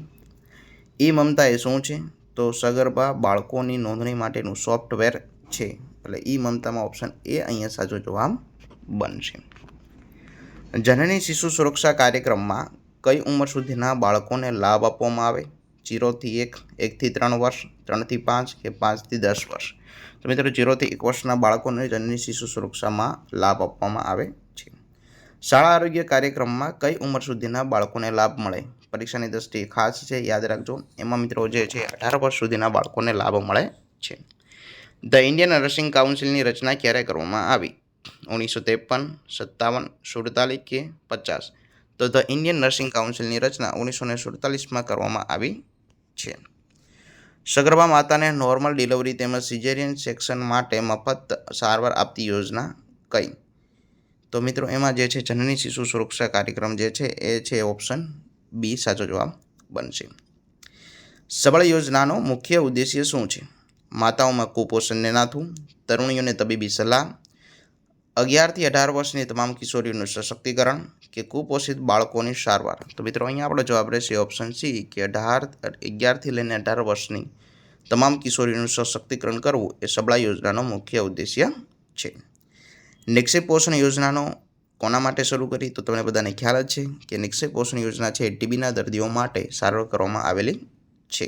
S1: ઈ મમતા એ શું છે? તો સગર્ભા બાળકોની નોંધણી માટેનું સોફ્ટવેર છે. એટલે ઈ મમતામાં ઓપ્શન એ અહીંયા સાચો જવાબ બનશે. જનની શિશુ સુરક્ષા કાર્યક્રમમાં કઈ ઉંમર સુધીના બાળકોને લાભ આપવામાં આવે? 0 થી 1, 1 થી 3 વર્ષ, 3 થી 5 કે 5 થી 10 વર્ષ. તો મિત્રો 0 થી 1 વર્ષના બાળકોને જનની શિશુ સુરક્ષામાં લાભ આપવામાં આવે છે. શાળા આરોગ્ય કાર્યક્રમમાં કઈ ઉંમર સુધીના બાળકોને લાભ મળે? પરીક્ષાની દ્રષ્ટિએ ખાસ છે, યાદ રાખજો. એમાં મિત્રો જે છે 18 વર્ષ સુધીના બાળકોને લાભ મળે છે. ધ ઇન્ડિયન નર્સિંગ કાઉન્સિલની રચના ક્યારે કરવામાં આવી? 1953, 57, 47 કે 50. તો ધ ઇન્ડિયન નર્સિંગ કાઉન્સિલની રચના 1947માં કરવામાં આવી છે. સગર્ભા માતાને નોર્મલ ડિલિવરી તેમજ સિઝેરિયન સેક્શન માટે મફત સારવાર આપતી યોજના કઈ? તો મિત્રો એમાં જે છે જનની શિશુ સુરક્ષા કાર્યક્રમ જે છે એ છે ઓપ્શન બી સાચો જવાબ બનશે. સબળ યોજનાનો મુખ્ય ઉદ્દેશ્ય શું છે? માતાઓમાં કુપોષણને નાથવું, તરુણીઓને તબીબી સલાહ, 11 થી 18 વર્ષની તમામ કિશોરીઓનું સશક્તિકરણ કે કુપોષિત બાળકોની સારવાર. તો મિત્રો અહીંયા આપણો જવાબ રહેશે ઓપ્શન સી કે 11 થી લઈને 18 વર્ષની તમામ કિશોરીઓનું સશક્તિકરણ કરવું એ સબળા યોજનાનો મુખ્ય ઉદ્દેશ્ય છે. નિક્ષય પોષણ યોજનાનો કોના માટે શરૂ કરી? તો તમને બધાને ખ્યાલ જ છે કે નિક્ષય પોષણ યોજના છે ટીબીના દર્દીઓ માટે સારવાર કરવામાં આવેલી છે.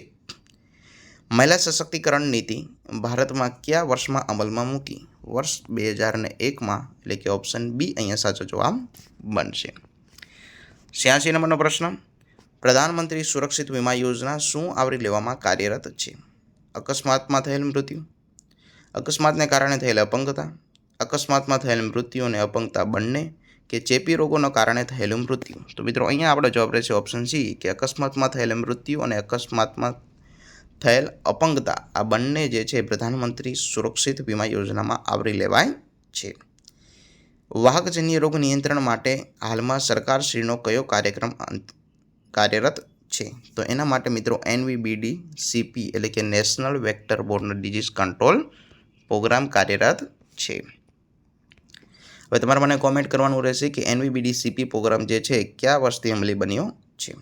S1: મહિલા સશક્તિકરણ નીતિ ભારતમાં કયા વર્ષમાં અમલમાં મૂકી? વર્ષ 2001માં. એટલે કે ઓપ્શન બી અહીંયા સાચો જવાબ બનશે. 86 નંબરનો પ્રશ્ન. પ્રધાનમંત્રી સુરક્ષિત વીમા યોજના શું આવરી લેવામાં કાર્યરત છે? અકસ્માતમાં થયેલ મૃત્યુ, અકસ્માતને કારણે થયેલ અપંગતા, અકસ્માતમાં થયેલ મૃત્યુ અને અપંગતા બંને કે ચેપી રોગોના કારણે થયેલું મૃત્યુ. તો મિત્રો અહીંયા આપણો જવાબ રહેશે ઓપ્શન સી કે અકસ્માતમાં થયેલ મૃત્યુ અને અકસ્માતમાં થયેલ અપંગતા આ બંને જે છે પ્રધાનમંત્રી સુરક્ષિત વીમા યોજનામાં આવરી લેવાય છે. વાહકજન્ય રોગ નિયંત્રણ માટે હાલમાં સરકારશ્રીનો કયો કાર્યક્રમ કાર્યરત છે? તો એના માટે મિત્રો NVBDCP એટલે કે national vector borne disease control programme કાર્યરત છે. હવે તમારે મને કોમેન્ટ કરવાનું રહેશે કે NVBDCP પ્રોગ્રામ જે છે કયા વર્ષથી અમલી બન્યો છે.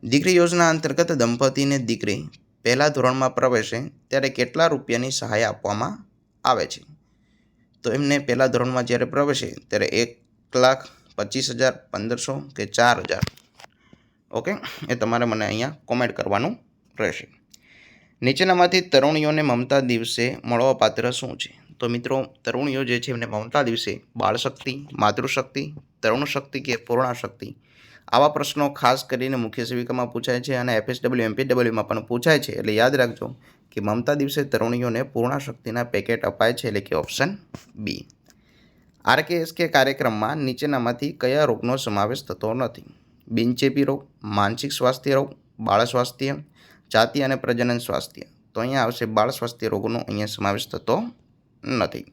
S1: દીકરી યોજના અંતર્ગત દંપતીને દીકરી પહેલા ધોરણમાં પ્રવેશે ત્યારે કેટલા રૂપિયાની સહાય આપવામાં આવે છે? તો એમને પહેલા ધોરણમાં જ્યારે પ્રવેશે ત્યારે 1,25,000, 1,500 કે 4,000. ઓકે, એ તમારે મને અહીંયા કોમેન્ટ કરવાનું રહેશે. નીચેનામાંથી તરુણીઓને મમતા દિવસે મળવાપાત્ર શું છે? તો મિત્રો તરુણીઓ જે છે એમને મમતા દિવસે બાળશક્તિ, માતૃશક્તિ, તરુણ શક્તિ કે પૂર્ણાશક્તિ આવા પ્રશ્નો ખાસ કરીને મુખ્ય સેવિકામાં પૂછાય છે અને FSW MPWમાં પણ પૂછાય છે. એટલે યાદ રાખજો કે મમતા દિવસે તરુણીઓને પૂર્ણાશક્તિના પેકેટ અપાય છે. એટલે કે ઓપ્શન બી. RKSK કાર્યક્રમમાં નીચેનામાંથી કયા રોગનો સમાવેશ થતો નથી? બિનચેપી રોગ, માનસિક સ્વાસ્થ્ય રોગ, બાળ સ્વાસ્થ્ય, જાતિ અને પ્રજનન સ્વાસ્થ્ય. તો અહીંયા આવશે બાળ સ્વાસ્થ્ય રોગનો અહીંયા સમાવેશ થતો નથી.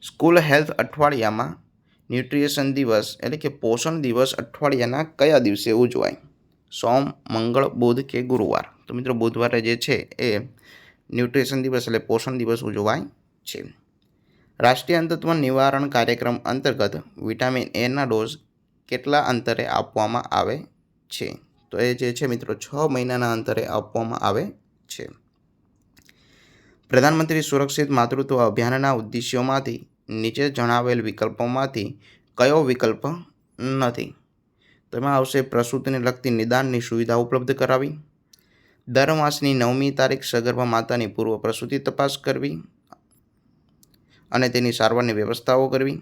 S1: સ્કૂલ હેલ્થ અઠવાડિયામાં ન્યુટ્રિશન દિવસ એટલે કે પોષણ દિવસ અઠવાડિયાના કયા દિવસે ઉજવાય? સોમ, મંગળ, બુધ કે ગુરુવાર? તો મિત્રો બુધવારે જે છે એ ન્યુટ્રિશન દિવસ એટલે પોષણ દિવસ ઉજવાય છે. રાષ્ટ્રીય અંધત્વ નિવારણ કાર્યક્રમ અંતર્ગત વિટામિન એના ડોઝ કેટલા અંતરે આપવામાં આવે છે? તો એ જે છે મિત્રો 6 મહિનાના અંતરે આપવામાં આવે છે. પ્રધાનમંત્રી સુરક્ષિત માતૃત્વ અભિયાનના ઉદ્દેશ્યોમાંથી નીચે જણાવેલ વિકલ્પોમાંથી કયો વિકલ્પ નથી? તો એમાં આવશે પ્રસૂતિને લગતી નિદાનની સુવિધા ઉપલબ્ધ કરાવી, દર માસની 9મી તારીખ સગર્ભા માતાની પૂર્વ પ્રસૂતિ તપાસ કરવી અને તેની સારવારની વ્યવસ્થાઓ કરવી,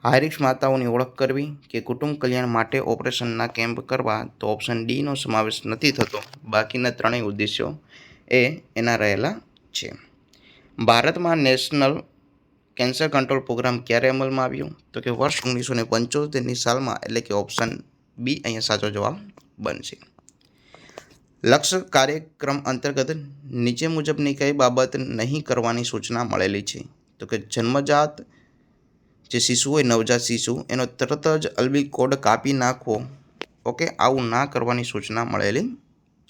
S1: હાઈરિસ્ક માતાઓની ઓળખ કરવી કે કુટુંબ કલ્યાણ માટે ઓપરેશનના કેમ્પ કરવા, તો ઓપ્શન ડીનો સમાવેશ નથી થતો. બાકીના ત્રણેય ઉદ્દેશ્યો એના રહેલા છે. ભારતમાં નેશનલ કેન્સર કંટ્રોલ પ્રોગ્રામ ક્યારે અમલમાં આવ્યો? તો કે વર્ષ 1975ની સાલમાં, એટલે કે ઓપ્શન બી અહીંયા સાચો જવાબ બનશે. લક્ષ્ય કાર્યક્રમ અંતર્ગત નીચે મુજબની કઈ બાબત નહીં કરવાની સૂચના મળેલી છે? તો કે જન્મજાત જે શિશુ હોય, નવજાત શિશુ, એનો તરત જ અલ્બિકોડ કાપી નાખવો. ઓકે, આવું ના કરવાની સૂચના મળેલી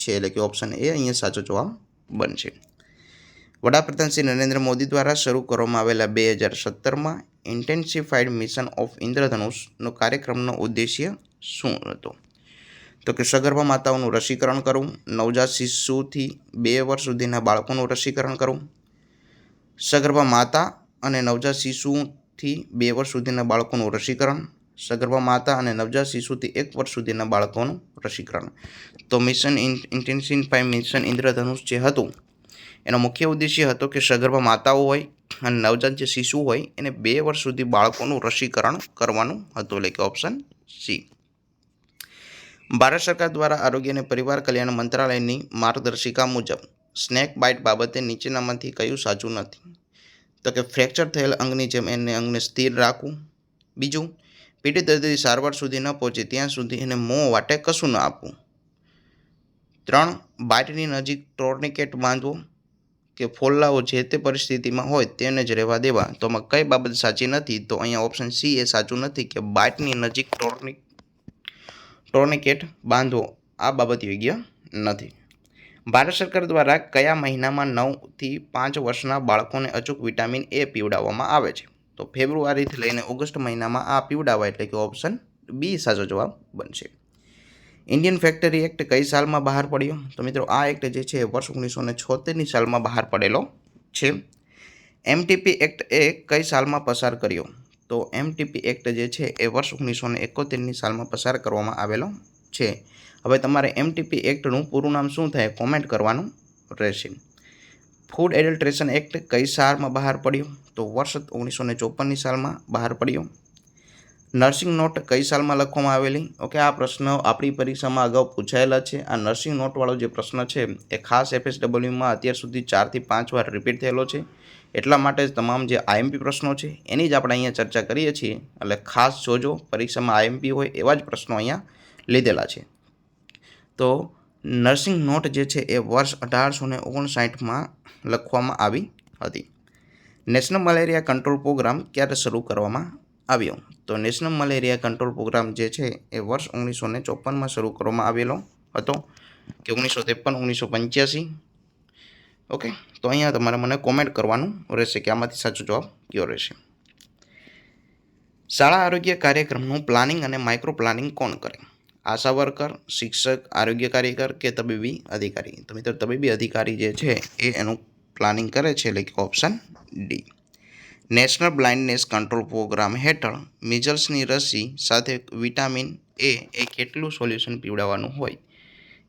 S1: છે, એટલે કે ઓપ્શન એ અહીંયા સાચો જવાબ બનશે. વડાપ્રધાન શ્રી નરેન્દ્ર મોદી દ્વારા શરૂ કરવામાં આવેલા 2017માં ઇન્ટેન્સિફાઈડ મિશન ઓફ ઇન્દ્રધનુષનો કાર્યક્રમનો ઉદ્દેશ્ય શું હતો? તો કે સગર્ભા માતાઓનું રસીકરણ કરવું, નવજાત શિશુથી 2 વર્ષ સુધીના બાળકોનું રસીકરણ કરવું, સગર્ભા માતા અને નવજાત શિશુથી 2 વર્ષ સુધીના બાળકોનું રસીકરણ, સગર્ભા માતા અને નવજાત શિશુથી 1 વર્ષ સુધીના બાળકોનું રસીકરણ. તો મિશન ઇન્ટેન્સિફાઈડ મિશન ઇન્દ્રધનુષ જે હતું, એનો મુખ્ય ઉદ્દેશ્ય હતો કે સગર્ભા માતાઓ હોય અને નવજાત જે શિશુ હોય એને 2 વર્ષ સુધી બાળકોનું રસીકરણ કરવાનું હતું, એટલે કે ઓપ્શન સી. ભારત સરકાર દ્વારા આરોગ્ય અને પરિવાર કલ્યાણ મંત્રાલયની માર્ગદર્શિકા મુજબ સ્નેક બાઇટ બાબતે નીચેનામાંથી કયું સાચું નથી? તો કે ફ્રેક્ચર થયેલ અંગની જેમ એને અંગને સ્થિર રાખવું. બીજું, પીડિત દર્દી સારવાર સુધી ન પહોંચે ત્યાં સુધી એને મોં વાટે કશું ન આપવું. 3, બાઇટની નજીક ટોર્નિકેટ બાંધવો કે ફોલ્લાઓ જે તે પરિસ્થિતિમાં હોય તેને જ રહેવા દેવા. તો આમાં કઈ બાબત સાચી નથી? તો અહીંયા ઓપ્શન સી એ સાચું નથી કે બાઇટની નજીક ટોર્નિકેટ બાંધવો, આ બાબત યોગ્ય નથી. ભારત સરકાર દ્વારા કયા મહિનામાં 9 થી 5 વર્ષના બાળકોને અચૂક વિટામિન એ પીવડાવવામાં આવે છે? તો ફેબ્રુઆરીથી લઈને ઓગસ્ટ મહિનામાં આ પીવડાવાય, એટલે કે ઓપ્શન બી સાચો જવાબ બનશે. ઇન્ડિયન ફેક્ટરી એક્ટ કઈ સાલમાં બહાર પડ્યો? તો મિત્રો આ એક્ટ જે છે વર્ષ 1976ની સાલમાં બહાર પડેલો છે. એમટીપી એક્ટ એ કઈ સાલમાં પસાર કર્યો? તો એમટીપી એક્ટ જે છે એ વર્ષ 1971ની સાલમાં પસાર કરવામાં આવેલો છે. હવે તમારે એમટીપી એક્ટનું પૂરું નામ શું થાય કોમેન્ટ કરવાનું રહેશે. ફૂડ એડલ્ટ્રેશન એક્ટ કઈ સાલમાં બહાર પડ્યો? તો વર્ષ 1954ની સાલમાં બહાર પડ્યો. નર્સિંગ નોટ કઈ સાલમાં લખવામાં આવેલી? ઓકે, આ પ્રશ્ન આપણી પરીક્ષામાં અગાઉ પૂછાયેલા છે. આ નર્સિંગ નોટવાળો જે પ્રશ્ન છે એ ખાસ FSWમાં અત્યાર સુધી 4 થી 5 વાર રિપીટ થયેલો છે. એટલા માટે જ તમામ જે આઈએમપી પ્રશ્નો છે એની જ આપણે અહીંયા ચર્ચા કરીએ છીએ. એટલે ખાસ જોજો, પરીક્ષામાં આઈએમપી હોય એવા જ પ્રશ્નો અહીંયા લીધેલા છે. તો નર્સિંગ નોટ જે છે એ વર્ષ 1859માં લખવામાં આવી હતી. નેશનલ મલેરિયા કંટ્રોલ પ્રોગ્રામ ક્યારે શરૂ કરવામાં આવ્યો? તો નેશનલ મલેરિયા કંટ્રોલ પ્રોગ્રામ જે છે એ વર્ષ 1954માં શરૂ કરવામાં આવેલો હતો કે 1953-1985. ઓકે, તો અહીંયા તમારે મને કોમેન્ટ કરવાનું રહેશે કે આમાંથી સાચો જવાબ કયો રહેશે. શાળા આરોગ્ય કાર્યક્રમનું પ્લાનિંગ અને માઇક્રો પ્લાનિંગ કોણ કરે? આશા વર્કર, શિક્ષક, આરોગ્ય કાર્યકર કે તબીબી અધિકારી? તો મિત્રો તબીબી અધિકારી જે છે એ એનું પ્લાનિંગ કરે છે, એટલે કે option D. National blindness control programme હેઠળ મિઝલ્સની રસી સાથે વિટામિન એ કેટલું સોલ્યુશન પીવડાવવાનું હોય?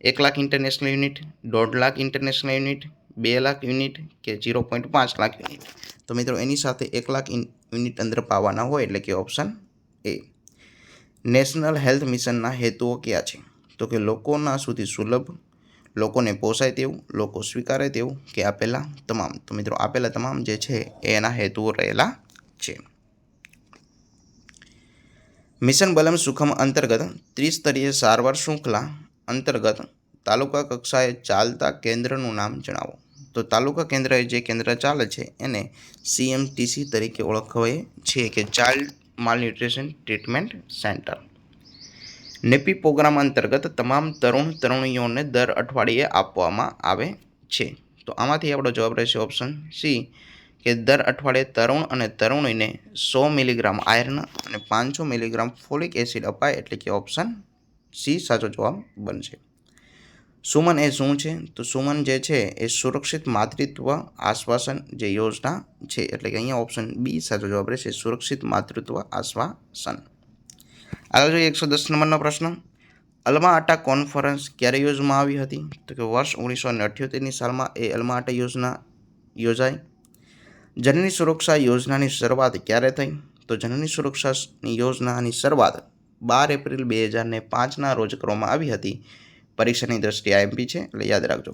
S1: 1 lakh international unit, 1.5 lakh international unit, 2 lakh unit કે 0.5 લાખ યુનિટ? તો મિત્રો એની સાથે 1 લાખ યુનિટ અંદર પાવાના હોય, એટલે કે ઓપ્શન એ. નેશનલ હેલ્થ મિશનના હેતુઓ કયા છે? તો કે લોકોના સુધી સુલભ, લોકોને પોસાય તેવું, લોકો સ્વીકારે તેવું કે આપેલા તમામ? તો મિત્રો આપેલા તમામ જે છે એના હેતુઓ રહેલા છે. મિશન બલમ સુખમ અંતર્ગત ત્રિસ્તરીય સારવાર શૃંખલા અંતર્ગત તાલુકા કક્ષાએ ચાલતા કેન્દ્રનું નામ જણાવો. તો તાલુકા કેન્દ્રએ જે કેન્દ્ર ચાલે છે એને CMTC તરીકે ઓળખવાય છે, કે ચાઇલ્ડ માલન્યુટ્રિશન ટ્રીટમેન્ટ સેન્ટર. નેપી પ્રોગ્રામ અંતર્ગત તમામ તરુણીઓને દર અઠવાડિયે આપવામાં આવે છે. તો આમાંથી આપણો જવાબ રહેશે ઓપ્શન સી, કે દર અઠવાડિયે તરુણ અને તરુણીને 100 મિલીગ્રામ આયર્ન અને 500 મિલીગ્રામ ફોલિક એસિડ અપાય, એટલે કે ઓપ્શન સી સાચો જવાબ બનશે. સુમન એ શું છે? તો સુમન જે છે એ સુરક્ષિત માતૃત્વ આશ્વાસન જે યોજના છે, એટલે કે અહીંયા ઓપ્શન બી સાચો જવાબ રહેશે, સુરક્ષિત માતૃત્વ આશ્વાસન. આગળ જોઈએ 110 નંબરનો પ્રશ્ન. અલ્મા આટા કોન્ફરન્સ ક્યારે યોજવામાં આવી હતી? તો કે વર્ષ 1978ની સાલમાં એ અલ્મા આટા યોજના યોજાઈ. જનની સુરક્ષા યોજનાની શરૂઆત ક્યારે થઈ? તો જનની સુરક્ષાની યોજનાની શરૂઆત 12 એપ્રિલ 2005ના રોજ કરવામાં આવી હતી. પરીક્ષાની દ્રષ્ટિએ આઈએમપી છે એટલે યાદ રાખજો.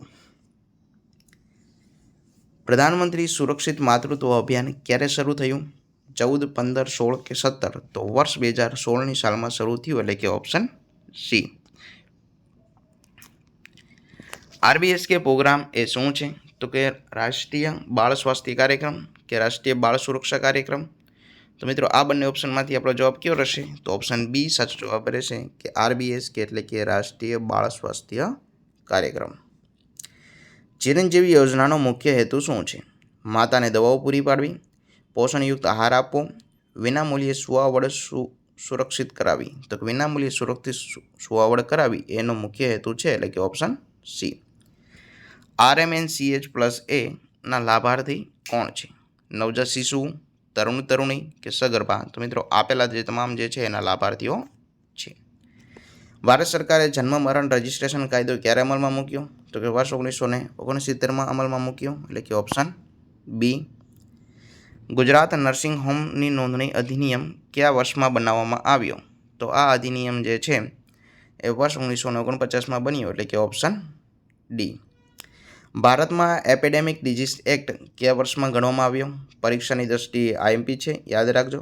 S1: પ્રધાનમંત્રી સુરક્ષિત માતૃત્વ અભિયાન ક્યારે શરૂ થયું? 14, 15, 16 કે 17? તો વર્ષ 2016ની સાલમાં શરૂ થયું એટલે કે ઓપ્શન સી. આરબીએસકે પ્રોગ્રામ એ શું છે? તો કે રાષ્ટ્રીય બાળ સ્વાસ્થ્ય કાર્યક્રમ કે રાષ્ટ્રીય બાળ સુરક્ષા કાર્યક્રમ. તો મિત્રો આ બંને ઓપ્શનમાંથી આપણો જવાબ કયો રહેશે? તો ઓપ્શન બી સાચો જવાબ રહેશે કે આરબીએસકે એટલે કે રાષ્ટ્રીય બાળ સ્વાસ્થ્ય કાર્યક્રમ. ચિરંજીવી યોજનાનો મુખ્ય હેતુ શું છે? માતાને દવાઓ પૂરી પાડવી, પોષણયુક્ત આહાર આપવો, વિનામૂલ્યે સુવાવડ સુરક્ષિત કરાવી. તો વિનામૂલ્યે સુરક્ષિત સુવાવડ કરાવી એનો મુખ્ય હેતુ છે એટલે કે ઓપ્શન સી. RMNCH+A ના લાભાર્થી કોણ છે? નવજાત શિશુ, તરુણી કે સગર્ભા? તો મિત્રો આપેલા જે તમામ જે છે એના લાભાર્થીઓ છે. ભારત સરકારે જન્મ મરણ રજિસ્ટ્રેશન કાયદો ક્યારે અમલમાં મૂક્યો? તો કે વર્ષ 1969માં અમલમાં મૂક્યો એટલે કે ઓપ્શન બી. ગુજરાત નર્સિંગ હોમની નોંધણી અધિનિયમ કયા વર્ષમાં બનાવવામાં આવ્યો? તો આ અધિનિયમ જે છે એ વર્ષ 1949માં બન્યો એટલે કે ઓપ્શન ડી. ભારતમાં એપિડેમિક ડિઝીઝ એક્ટ કયા વર્ષમાં ગણવામાં આવ્યો? પરીક્ષાની દ્રષ્ટિએ આઈએમપી છે, યાદ રાખજો.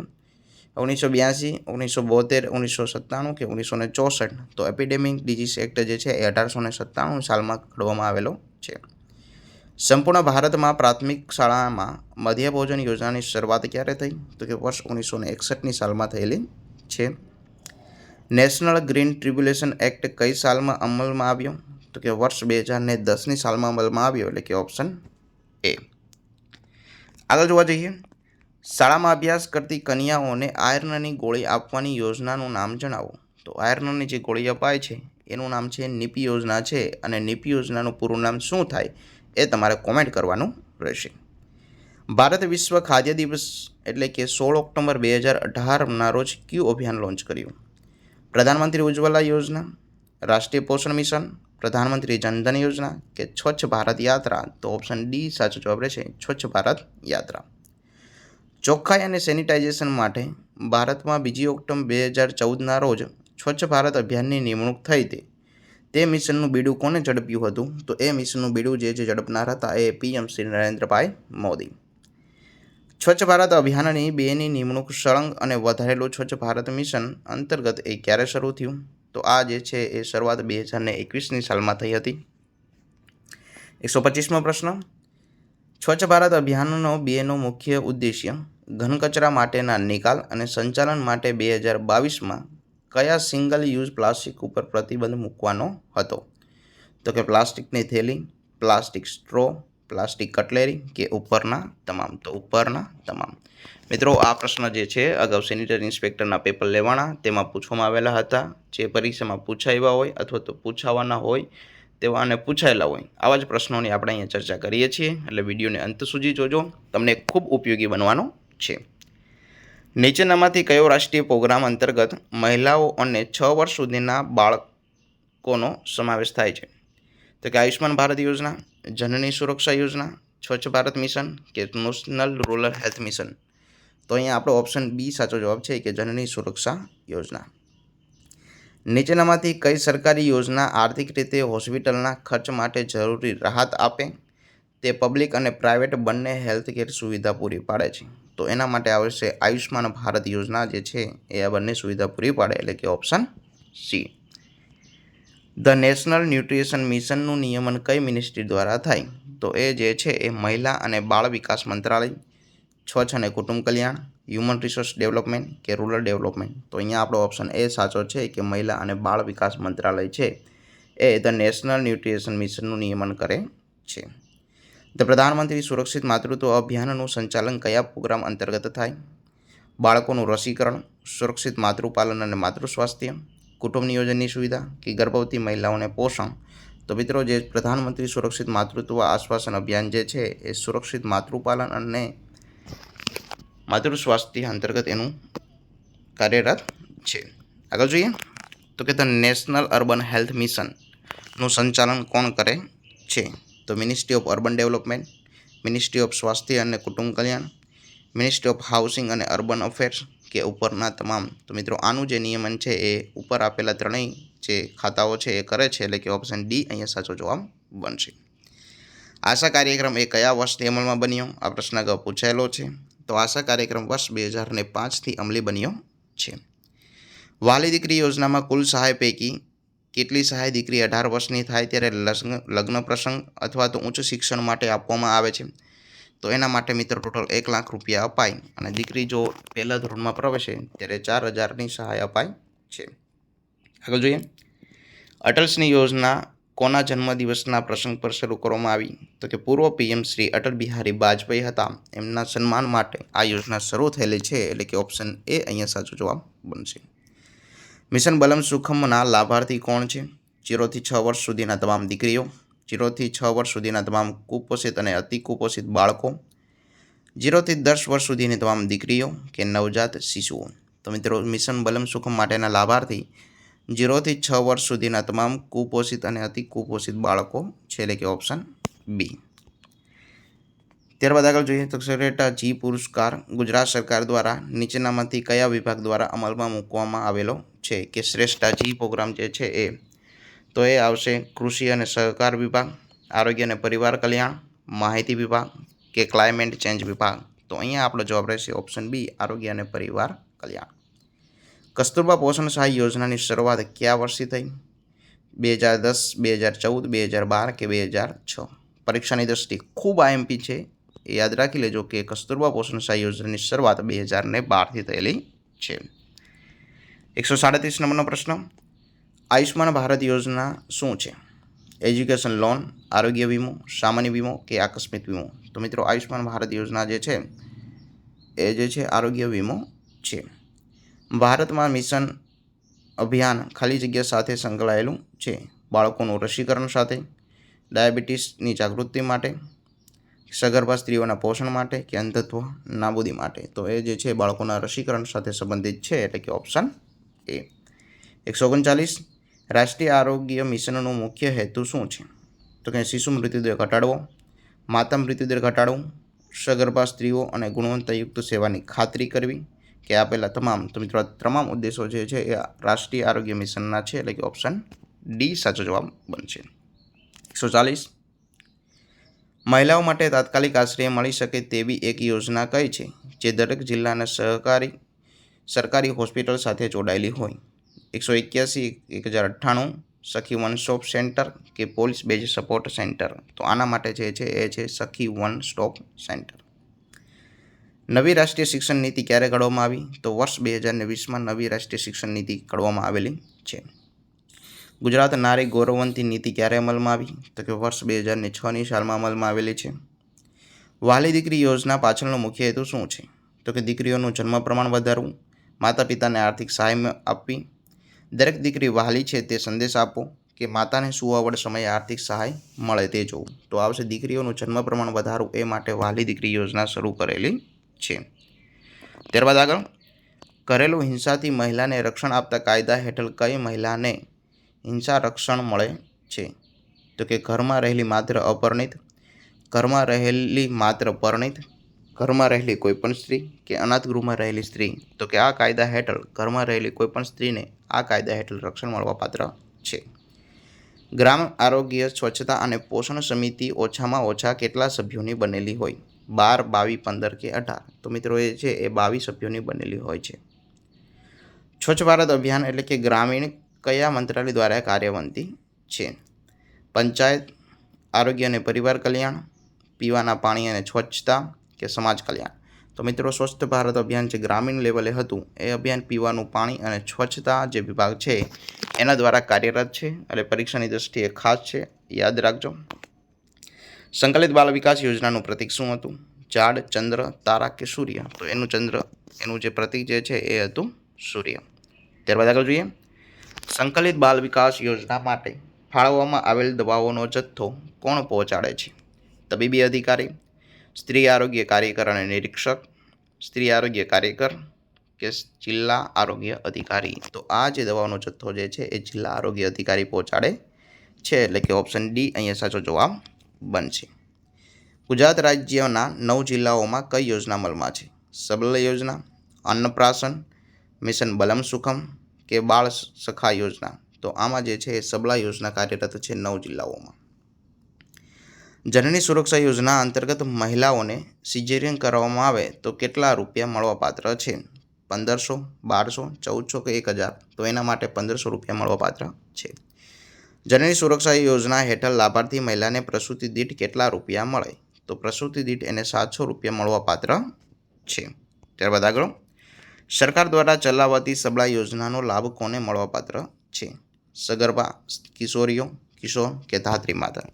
S1: 1982, 1972, 1997 કે 1964? તો એપિડેમિક ડિઝીઝ એક્ટ જે છે એ 1897 સાલમાં ઘડવામાં આવેલો છે. સંપૂર્ણ ભારતમાં પ્રાથમિક શાળામાં મધ્યાભોજન યોજનાની શરૂઆત ક્યારે થઈ? તો કે વર્ષ 1961ની સાલમાં થયેલી છે. નેશનલ ગ્રીન ટ્રિબ્યુલેશન એક્ટ કઈ સાલમાં અમલમાં આવ્યો? તો કે વર્ષ 2010ની સાલમાં અમલમાં આવ્યો એટલે કે ઓપ્શન એ. આગળ જોવા જઈએ, શાળામાં અભ્યાસ કરતી કન્યાઓને આયર્નની ગોળી આપવાની યોજનાનું નામ જણાવો. તો આયર્નની જે ગોળી અપાય છે એનું નામ છે નીપી યોજના છે, અને નીપી યોજનાનું પૂરું નામ શું થાય એ તમારે કોમેન્ટ કરવાનું રહેશે. ભારત વિશ્વ ખાદ્ય દિવસ એટલે કે 16 ઓક્ટોબર 2018ના રોજ કયું અભિયાન લોન્ચ કર્યું? પ્રધાનમંત્રી ઉજ્જવલા યોજના, રાષ્ટ્રીય પોષણ મિશન, પ્રધાનમંત્રી જનધન યોજના કે સ્વચ્છ ભારત યાત્રા? તો ઓપ્શન ડી સાચો જવાબ રહેશે, સ્વચ્છ ભારત યાત્રા. ચોખ્ખાઈ અને સેનિટાઇઝેશન માટે ભારતમાં 2 ઓક્ટોબર 2014ના રોજ સ્વચ્છ ભારત અભિયાનની નિમણૂક થઈ. તે મિશનનું બીડું કોને ઝડપ્યું હતું? તો એ મિશનનું બીડું જે ઝડપનાર હતા એ પીએમ શ્રી નરેન્દ્રભાઈ મોદી. સ્વચ્છ ભારત અભિયાનની 2ની નિમણૂક સળંગ અને વધારેલું સ્વચ્છ ભારત મિશન અંતર્ગત એ ક્યારે શરૂ થયું? તો આ જે છે એ શરૂઆત 2021ની સાલમાં થઈ હતી. 125મો પ્રશ્ન. સ્વચ્છ ભારત અભિયાનનો 2નો મુખ્ય ઉદ્દેશ્ય ઘન કચરા માટેના નિકાલ અને સંચાલન માટે 2022માં કયા સિંગલ યુઝ પ્લાસ્ટિક ઉપર પ્રતિબંધ મૂકવાનો હતો? તો કે પ્લાસ્ટિકની થેલી, પ્લાસ્ટિક સ્ટ્રો, પ્લાસ્ટિક કટલેરી કે ઉપરના તમામ? તો ઉપરના તમામ. મિત્રો આ પ્રશ્ન જે છે અગાઉ સેનિટરી ઇન્સ્પેક્ટરના પેપર લેવાના તેમાં પૂછવામાં આવેલા હતા. જે પરીક્ષામાં પૂછાવ્યા હોય અથવા તો પૂછાવાના હોય તેવા અને પૂછાયેલા હોય આવા જ પ્રશ્નોની આપણે અહીંયા ચર્ચા કરીએ છીએ. એટલે વિડીયોને અંત સુધી જોજો, તમને ખૂબ ઉપયોગી બનવાનો છે. નીચેનામાંથી કયો રાષ્ટ્રીય પ્રોગ્રામ અંતર્ગત મહિલાઓ અને 6 વર્ષ સુધીના બાળકોનો સમાવેશ થાય છે? તો કે આયુષ્માન ભારત યોજના, જનની સુરક્ષા યોજના, સ્વચ્છ ભારત મિશન કે નેશનલ રૂરલ હેલ્થ મિશન? તો અહીંયા આપણો ઓપ્શન બી સાચો જવાબ છે કે જનની સુરક્ષા યોજના. નીચેનામાંથી કઈ સરકારી યોજના આર્થિક રીતે હોસ્પિટલના ખર્ચ માટે જરૂરી રાહત આપે? તે પબ્લિક અને પ્રાઇવેટ બંને હેલ્થકેર સુવિધા પૂરી પાડે છે. તો એના માટે આવશે આયુષ્માન ભારત યોજના જે છે એ આ બંને સુવિધા પૂરી પાડે એટલે કે option C. The national nutrition મિશનનું નિયમન કઈ મિનિસ્ટ્રી દ્વારા થાય? તો એ જે છે એ મહિલા અને બાળ વિકાસ મંત્રાલય, સ્વચ્છ અને કુટુંબ કલ્યાણ, હ્યુમન રિસોર્સ ડેવલપમેન્ટ કે રૂરલ ડેવલપમેન્ટ? તો અહીંયા આપણો ઓપ્શન એ સાચો છે કે મહિલા અને બાળ વિકાસ મંત્રાલય છે એ ધ નેશનલ ન્યુટ્રિશન મિશનનું નિયમન કરે છે. ધ પ્રધાનમંત્રી સુરક્ષિત માતૃત્વ અભિયાનનું સંચાલન કયા પ્રોગ્રામ અંતર્ગત થાય? બાળકોનું રસીકરણ, સુરક્ષિત માતૃપાલન અને માતૃ સ્વાસ્થ્ય, કુટુંબ નિયોજનની સુવિધા કે ગર્ભવતી મહિલાઓને પોષણ? તો મિત્રો જે પ્રધાનમંત્રી સુરક્ષિત માતૃત્વ આશ્વાસન અભિયાન જે છે એ સુરક્ષિત માતૃપાલન અને માતૃ સ્વાસ્થ્ય અંતર્ગત એનું કાર્યરત છે. આગળ જોઈએ, તો કે ધ નેશનલ અર્બન હેલ્થ મિશનનું સંચાલન કોણ કરે છે? તો ministry of urban development, ministry of સ્વાસ્થ્ય અને કુટુંબ કલ્યાણ, મિનિસ્ટ્રી ઓફ હાઉસિંગ અને અર્બન અફેર્સ કે ઉપરના તમામ. તો મિત્રો આનું જે નિયમન છે એ ઉપર આપેલા ત્રણેય જે ખાતાઓ છે એ કરે છે, એટલે કે ઓપ્શન ડી અહીંયા સાચો જવાબ બનશે. આશા કાર્યક્રમ એ કયા વર્ષથી અમલમાં બન્યો? આ પ્રશ્ન અગાઉ પૂછાયેલો છે. તો આશા કાર્યક્રમ વર્ષ 2005થી અમલી બન્યો છે. વહાલી દીકરી યોજનામાં કુલ સહાય પૈકી કેટલી સહાય દીકરી 18 વર્ષની થાય ત્યારે લગ્ન પ્રસંગ અથવા તો ઉચ્ચ શિક્ષણ માટે આપવામાં આવે છે? તો એના માટે મિત્રો ટોટલ 1 લાખ રૂપિયા અપાય અને દીકરી જો પહેલા ધોરણમાં પ્રવેશે ત્યારે 4,000ની સહાય અપાય છે. આગળ જોઈએ, અટલની યોજના કોના જન્મદિવસના પ્રસંગ પર શરૂ કરવામાં આવી? તો કે પૂર્વ પીએમ શ્રી અટલ બિહારી વાજપેયી હતા, એમના સન્માન માટે આ યોજના શરૂ થયેલી છે, એટલે કે ઓપ્શન એ અહીંયા સાચો જવાબ બનશે. મિશન બલમ સુખમના લાભાર્થી કોણ છે? 0 થી 6 વર્ષ સુધીના તમામ દીકરીઓ, 0 થી 6 વર્ષ સુધીના તમામ કુપોષિત અને અતિ કુપોષિત બાળકો, 0 થી 10 વર્ષ સુધીની તમામ દીકરીઓ કે નવજાત શિશુઓ. તો મિત્રો મિશન બલમ સુખમ માટેના લાભાર્થી 0 થી 6 વર્ષ સુધીના તમામ કુપોષિત અને અતિ કુપોષિત બાળકો છે, એટલે કે ઓપ્શન બી. ત્યારબાદ આગળ જોઈએ તો શ્રેષ્ઠ જી પુરસ્કાર ગુજરાત સરકાર દ્વારા નીચેનામાંથી કયા વિભાગ દ્વારા અમલમાં મૂકવામાં આવેલો છે? કે શ્રેષ્ઠ જી પ્રોગ્રામ જે છે તો એ આવશે કૃષિ અને સહકાર વિભાગ, આરોગ્ય અને પરિવાર કલ્યાણ, માહિતી વિભાગ કે ક્લાઇમેટ ચેન્જ વિભાગ. તો અહીંયા આપણો જવાબ રહેશે ઓપ્શન બી, આરોગ્ય અને પરિવાર કલ્યાણ. કસ્તુરબા પોષણ સહાય યોજનાની શરૂઆત કયા વર્ષથી થઈ? 2010, 2014, 2012 કે 2006? પરીક્ષાની દ્રષ્ટિએ ખૂબ આઈએમપી છે, એ યાદ રાખી લેજો કે કસ્તુરબા પોષણ સહાય યોજનાની શરૂઆત 2012થી થયેલી છે. 137 નંબરનો પ્રશ્ન, આયુષ્માન ભારત યોજના શું છે? એજ્યુકેશન લોન, આરોગ્ય વીમો, સામાન્ય વીમો કે આકસ્મિક વીમો? તો મિત્રો આયુષ્માન ભારત યોજના જે છે એ જે છે આરોગ્ય વીમો છે. ભારતમાં મિશન અભિયાન ખાલી જગ્યા સાથે સંકળાયેલું છે? બાળકોનું રસીકરણ સાથે, ડાયાબિટીસની જાગૃતિ માટે, સગર્ભા સ્ત્રીઓના પોષણ માટે કે અંધત્વ નાબૂદી માટે? તો એ જે છે બાળકોના રસીકરણ સાથે સંબંધિત છે, એટલે કે ઓપ્શન એ. 139 રાષ્ટ્રીય આરોગ્ય મિશનનો મુખ્ય હેતુ શું છે? તો કે શિશુ મૃત્યુદર ઘટાડવો, માતા મૃત્યુદર ઘટાડવો, સગર્ભા સ્ત્રીઓ અને ગુણવત્તાયુક્ત સેવાની ખાતરી કરવી કે આપેલા તમામ? તો મિત્રો તમામ ઉદ્દેશો જે છે એ રાષ્ટ્રીય આરોગ્ય મિશનના છે, એટલે કે ઓપ્શન ડી સાચો જવાબ બનશે. 140 મહિલાઓ માટે તાત્કાલિક આશ્રય મળી શકે તેવી એક યોજના કઈ છે જે દરેક જિલ્લાના સરકારી હોસ્પિટલ સાથે જોડાયેલી હોય? 181, 1098 સખી વન સ્ટોપ સેન્ટર કે પોલીસ બેઝ સપોર્ટ સેન્ટર? તો આના માટે જે છે એ છે સખી વન સ્ટોપ સેન્ટર. નવી રાષ્ટ્રીય શિક્ષણ નીતિ ક્યારે ઘડવામાં આવી? તો વર્ષ 2020માં નવી રાષ્ટ્રીય શિક્ષણ નીતિ ઘડવામાં આવેલી છે. ગુજરાત નારી ગૌરવવંતી નીતિ ક્યારે અમલમાં આવી? તો કે વર્ષ 2006ની સાલમાં અમલમાં આવેલી છે. વહાલી દીકરી યોજના પાછળનો મુખ્ય હેતુ શું છે? તો કે દીકરીઓનું જન્મ પ્રમાણ વધારવું, માતા પિતાને આર્થિક સહાય આપવી, દરેક દીકરી વહાલી છે તે સંદેશ આપવો કે માતાને સુવાવડ સમયે આર્થિક સહાય મળે તે જોવું? તો આવશે દીકરીઓનું જન્મ પ્રમાણ વધારવું, એ માટે વહાલી દીકરી યોજના શરૂ કરેલી છે. ત્યારબાદ આગળ, ઘરેલું હિંસાથી મહિલાને રક્ષણ આપતા કાયદા હેઠળ કઈ મહિલાને હિંસા રક્ષણ મળે છે? તો કે ઘરમાં રહેલી માત્ર અપરિણિત, ઘરમાં રહેલી માત્ર પરિણિત, ઘરમાં રહેલી કોઈપણ સ્ત્રી કે અનાથ ગૃહમાં રહેલી સ્ત્રી? તો કે આ કાયદા હેઠળ ઘરમાં રહેલી કોઈપણ સ્ત્રીને આ કાયદા હેઠળ રક્ષણ મળવા પાત્ર છે. ગ્રામ આરોગ્ય સ્વચ્છતા અને પોષણ સમિતિ ઓછામાં ઓછા કેટલા સભ્યોની બનેલી હોય? 12, 22, 15 કે 18? તો મિત્રો એ છે એ 22 સભ્યોની બનેલી હોય છે. સ્વચ્છ ભારત અભિયાન એટલે કે ગ્રામીણ કયા મંત્રાલય દ્વારા કાર્યવંતી છે? પંચાયત, આરોગ્ય અને પરિવાર કલ્યાણ, પીવાના પાણી અને સ્વચ્છતા કે સમાજ કલ્યાણ? તો મિત્રો સ્વચ્છ ભારત અભિયાન જે ગ્રામીણ લેવલે હતું એ અભિયાન પીવાનું પાણી અને સ્વચ્છતા જે વિભાગ છે એના દ્વારા કાર્યરત છે, એટલે પરીક્ષાની દ્રષ્ટિએ ખાસ છે, યાદ રાખજો. સંકલિત બાલ વિકાસ યોજનાનું પ્રતીક શું હતું? ઝાડ, ચંદ્ર, તારા કે સૂર્ય? તો એનું જે પ્રતીક જે છે એ હતું સૂર્ય. ત્યારબાદ આગળ જોઈએ, સંકલિત બાલ વિકાસ યોજના માટે ફાળવવામાં આવેલ દવાઓનો જથ્થો કોણ પહોંચાડે છે? તબીબી અધિકારી, સ્ત્રી આરોગ્ય કાર્યકર અને નિરીક્ષક, સ્ત્રી આરોગ્ય કાર્યકર કે જિલ્લા આરોગ્ય અધિકારી? તો આ જે દવાનો જથ્થો જે છે એ જિલ્લા આરોગ્ય અધિકારી પહોંચાડે છે, એટલે કે ઓપ્શન ડી અહીંયા સાચો જવાબ બનશે. ગુજરાત રાજ્યના 9 જિલ્લાઓમાં કઈ યોજના અમલમાં છે? સબલ યોજના, અન્નપ્રાશન, મિશન બલમ સુખમ કે બાળ સખા યોજના? તો આમાં જે છે એ સબલા યોજના કાર્યરત છે 9 જિલ્લાઓમાં. જનની સુરક્ષા યોજના અંતર્ગત મહિલાઓને સિઝેરિયન કરવામાં આવે તો કેટલા રૂપિયા મળવાપાત્ર છે? 1500, 1200, 1400 કે 1000? તો એના માટે 1500 રૂપિયા મળવાપાત્ર છે. જનની સુરક્ષા યોજના હેઠળ લાભાર્થી મહિલાને પ્રસૂતિ દીઠ કેટલા રૂપિયા મળે? તો પ્રસૂતિ દીઠ એને 700 રૂપિયા મળવાપાત્ર છે. ત્યારબાદ આગળ, સરકાર દ્વારા ચલાવાતી સબળા યોજનાનો લાભ કોને મળવાપાત્ર છે? સગર્ભા, કિશોરીઓ, કિશોર કે ધાત્રી માતા?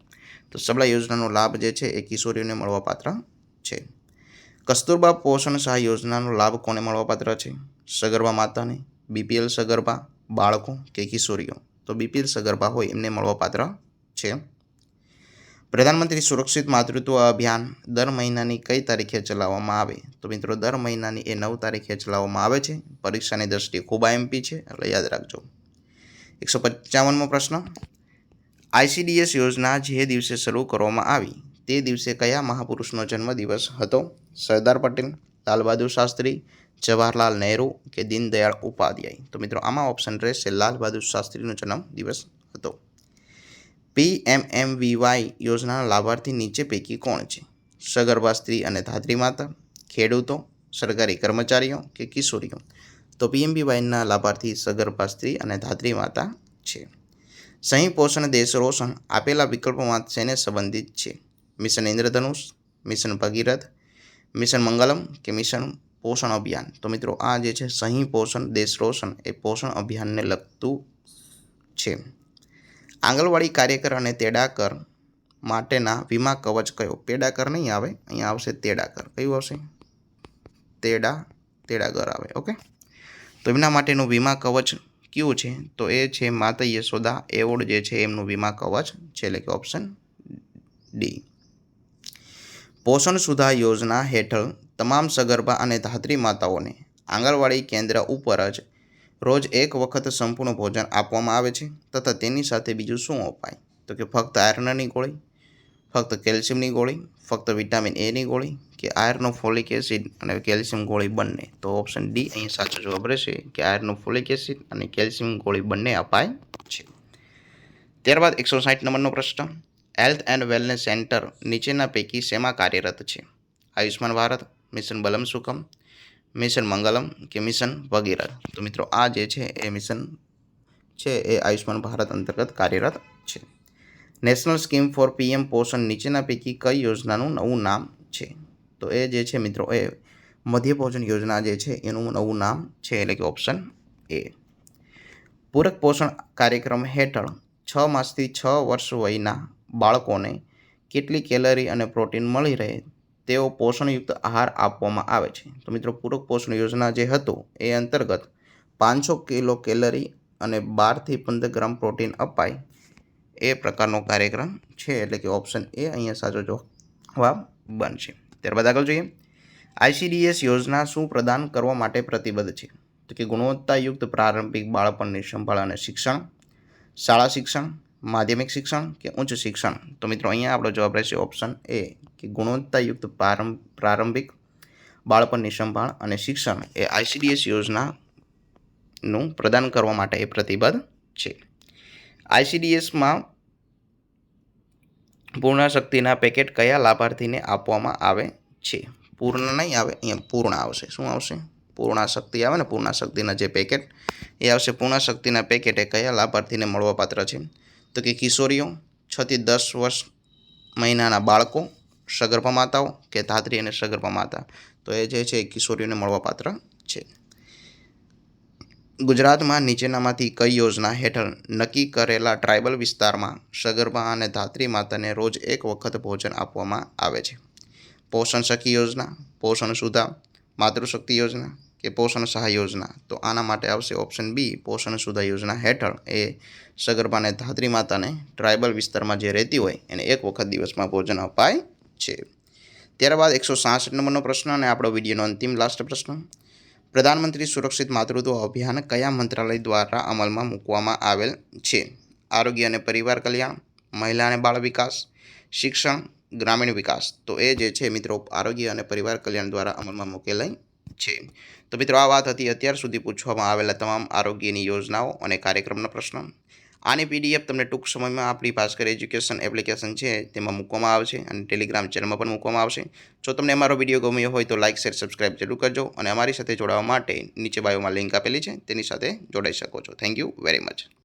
S1: તો સબળા યોજનાનો લાભ જે છે એ કિશોરીઓને મળવાપાત્ર છે. કસ્તુરબા પોષણ સહાય યોજનાનો લાભ કોને મળવાપાત્ર છે? સગર્ભા માતાને, બીપીએલ સગર્ભા, બાળકો કે કિશોરીઓ? તો બીપીએલ સગર્ભા હોય એમને મળવાપાત્ર છે. પ્રધાનમંત્રી સુરક્ષિત માતૃત્વ અભિયાન દર મહિનાની કઈ તારીખે ચલાવવામાં આવે? તો મિત્રો દર મહિનાની એ 9 તારીખે ચલાવવામાં આવે છે. પરીક્ષાની દ્રષ્ટિએ ખૂબ આઈએમપી છે, એટલે યાદ રાખજો. 155મો પ્રશ્ન, આઈસીડીએસ યોજના જે દિવસે શરૂ કરવામાં આવી તે દિવસે કયા મહાપુરુષનો જન્મદિવસ હતો? સરદાર પટેલ, લાલ બહાદુર શાસ્ત્રી, જવાહરલાલ નહેરુ કે દીનદયાળ ઉપાધ્યાય? તો મિત્રો આમાં ઓપ્શન રહેશે લાલ બહાદુર શાસ્ત્રીનો જન્મદિવસ હતો. PMMVY યોજનાના લાભાર્થી નીચે પૈકી કોણ છે? સગર્ભા સ્ત્રી અને ધાત્રી માતા, ખેડૂતો, સરકારી કર્મચારીઓ કે કિશોરીઓ? તો PMVYના લાભાર્થી સગર્ભા સ્ત્રી અને ધાત્રી માતા છે. સહી પોષણ દેશ રોશન આપેલા વિકલ્પોમાં શેને સંબંધિત છે? મિશન ઇન્દ્રધનુષ, મિશન ભગીરથ, મિશન મંગલમ કે મિશન પોષણ અભિયાન? તો મિત્રો આ જે છે સહી પોષણ દેશ રોશન એ પોષણ અભિયાનને લગતું છે. આંગણવાડી કાર્યકર અને તેડાકર માટેના વીમા કવચ કયો? પેડાકર નહીં આવે, અહીંયા આવશે તેડાકર. કયું આવશે? તેડાગર આવે. ઓકે, તો એમના માટેનું વીમા કવચ કયું છે? તો એ છે માતા યશોદા એવોર્ડ જે છે એમનું વીમા કવચ છે, એટલે કે ઓપ્શન ડી. પોષણ સુધા યોજના હેઠળ તમામ સગર્ભા અને ધાત્રી માતાઓને આંગણવાડી કેન્દ્ર ઉપર જ રોજ એક વખત સંપૂર્ણ ભોજન આપવામાં આવે છે, તથા તેની સાથે બીજું શું અપાય? તો કે ફક્ત આયર્નની ગોળી, ફક્ત કેલ્શિયમની ગોળી, ફક્ત વિટામિન એની ગોળી કે આયર્ન, ફોલિક એસિડ અને કેલ્શિયમ ગોળી બંને? તો ઓપ્શન ડી અહીં સાચો જવાબ રહેશે કે આયર્ન, ફોલિક એસિડ અને કેલ્શિયમ ગોળી બંને અપાય છે. ત્યારબાદ 160 નંબરનો પ્રશ્ન, હેલ્થ એન્ડ વેલનેસ સેન્ટર નીચેના પૈકી શેમાં કાર્યરત છે? આયુષ્માન ભારત, મિશન બલમ સુખમ, મિશન મંગલમ કે મિશન ભગીરથ? તો મિત્રો આ જે છે એ મિશન છે એ આયુષ્માન ભારત અંતર્ગત કાર્યરત છે. નેશનલ સ્કીમ ફોર PM પોષણ નીચેના પૈકી કઈ યોજનાનું નવું નામ છે? તો એ જે છે મિત્રો એ મધ્ય ભોજન યોજના જે છે એનું નવું નામ છે, એટલે કે ઓપ્શન એ. પૂરક પોષણ કાર્યક્રમ હેઠળ 6 માસથી 6 વર્ષ વયના બાળકોને કેટલી કેલરી અને પ્રોટીન મળી રહે તેવો પોષણયુક્ત આહાર આપવામાં આવે છે? તો મિત્રો પૂરક પોષણ યોજના જે હતું એ અંતર્ગત 500 કિલો કેલરી અને 12 થી 15 ગ્રામ પ્રોટીન અપાય એ પ્રકારનો કાર્યક્રમ છે, એટલે કે ઓપ્શન એ અહીંયા સાચો જવાબ બનશે. ત્યારબાદ આગળ જોઈએ, આઈસીડીએસ યોજના શું પ્રદાન કરવા માટે પ્રતિબદ્ધ છે? તો કે ગુણવત્તાયુક્ત પ્રારંભિક બાળપણની સંભાળ અને શિક્ષણ, શાળા શિક્ષણ, માધ્યમિક શિક્ષણ કે ઉચ્ચ શિક્ષણ? તો મિત્રો અહીંયા આપણો જવાબ રહેશે ઓપ્શન એ કે ગુણવત્તાયુક્ત પ્રારંભિક બાળપણની સંભાળ અને શિક્ષણ એ આઈસીડીએસ યોજનાનું પ્રદાન કરવા માટે એ પ્રતિબદ્ધ છે. આઈસીડીએસમાં પૂર્ણ શક્તિના પેકેટ કયા લાભાર્થીને આપવામાં આવે છે? પૂર્ણ નહીં આવે, અહીંયા પૂર્ણ આવશે. શું આવશે? પૂર્ણ શક્તિ આવે ને, પૂર્ણ શક્તિના જે પેકેટ એ આવશે. પૂર્ણ શક્તિના પેકેટ એ કયા લાભાર્થીને મળવાપાત્ર છે? તો કે કિશોરીઓ, 6 થી 10 વર્ષ મહિનાના બાળકો, સગર્ભા માતાઓ કે ધાત્રી અને સગર્ભા માતા? તો એ જે છે કિશોરીઓને મળવાપાત્ર છે. ગુજરાતમાં નીચેનામાંથી કઈ યોજના હેઠળ નક્કી કરેલા ટ્રાઇબલ વિસ્તારમાં સગર્ભા અને ધાત્રી માતાને રોજ એક વખત ભોજન આપવામાં આવે છે? પોષણ સખી યોજના, પોષણ સુધા, માતૃશક્તિ યોજના કે પોષણ સહાય યોજના? તો આના માટે આવશે ઓપ્શન બી, પોષણ સુધા યોજના હેઠળ એ સગર્ભા અને ધાત્રી માતાને ટ્રાઇબલ વિસ્તારમાં જે રહેતી હોય એને એક વખત દિવસમાં ભોજન અપાય છે. ત્યારબાદ 166 નંબરનો પ્રશ્ન અને આપણો વિડીયોનો અંતિમ લાસ્ટ પ્રશ્ન, પ્રધાનમંત્રી સુરક્ષિત માતૃત્વ અભિયાન કયા મંત્રાલય દ્વારા અમલમાં મૂકવામાં આવેલ છે? આરોગ્ય અને પરિવાર કલ્યાણ, મહિલા અને બાળ વિકાસ, શિક્ષણ, ગ્રામીણ વિકાસ. તો એ જે છે મિત્રો આરોગ્ય અને પરિવાર કલ્યાણ દ્વારા અમલમાં મૂકેલાઈ છે. તો મિત્રો આ વાત હતી અત્યાર સુધી પૂછવામાં આવેલા તમામ આરોગ્યની યોજનાઓ અને કાર્યક્રમના પ્રશ્નો. આની પીડીએફ તમને ટૂંક સમયમાં આપણી ભાસ્કર એજ્યુકેશન એપ્લિકેશન છે તેમાં મૂકવામાં આવશે અને ટેલિગ્રામ ચેનલમાં પણ મૂકવામાં આવશે. જો તમને અમારો વિડીયો ગમ્યો હોય તો લાઇક, શેર, સબસ્ક્રાઇબ જરૂર કરજો અને અમારી સાથે જોડાવા માટે નીચે બાયોમાં લિંક આપેલી છે તેની સાથે જોડાઈ શકો છો. Thank you very much.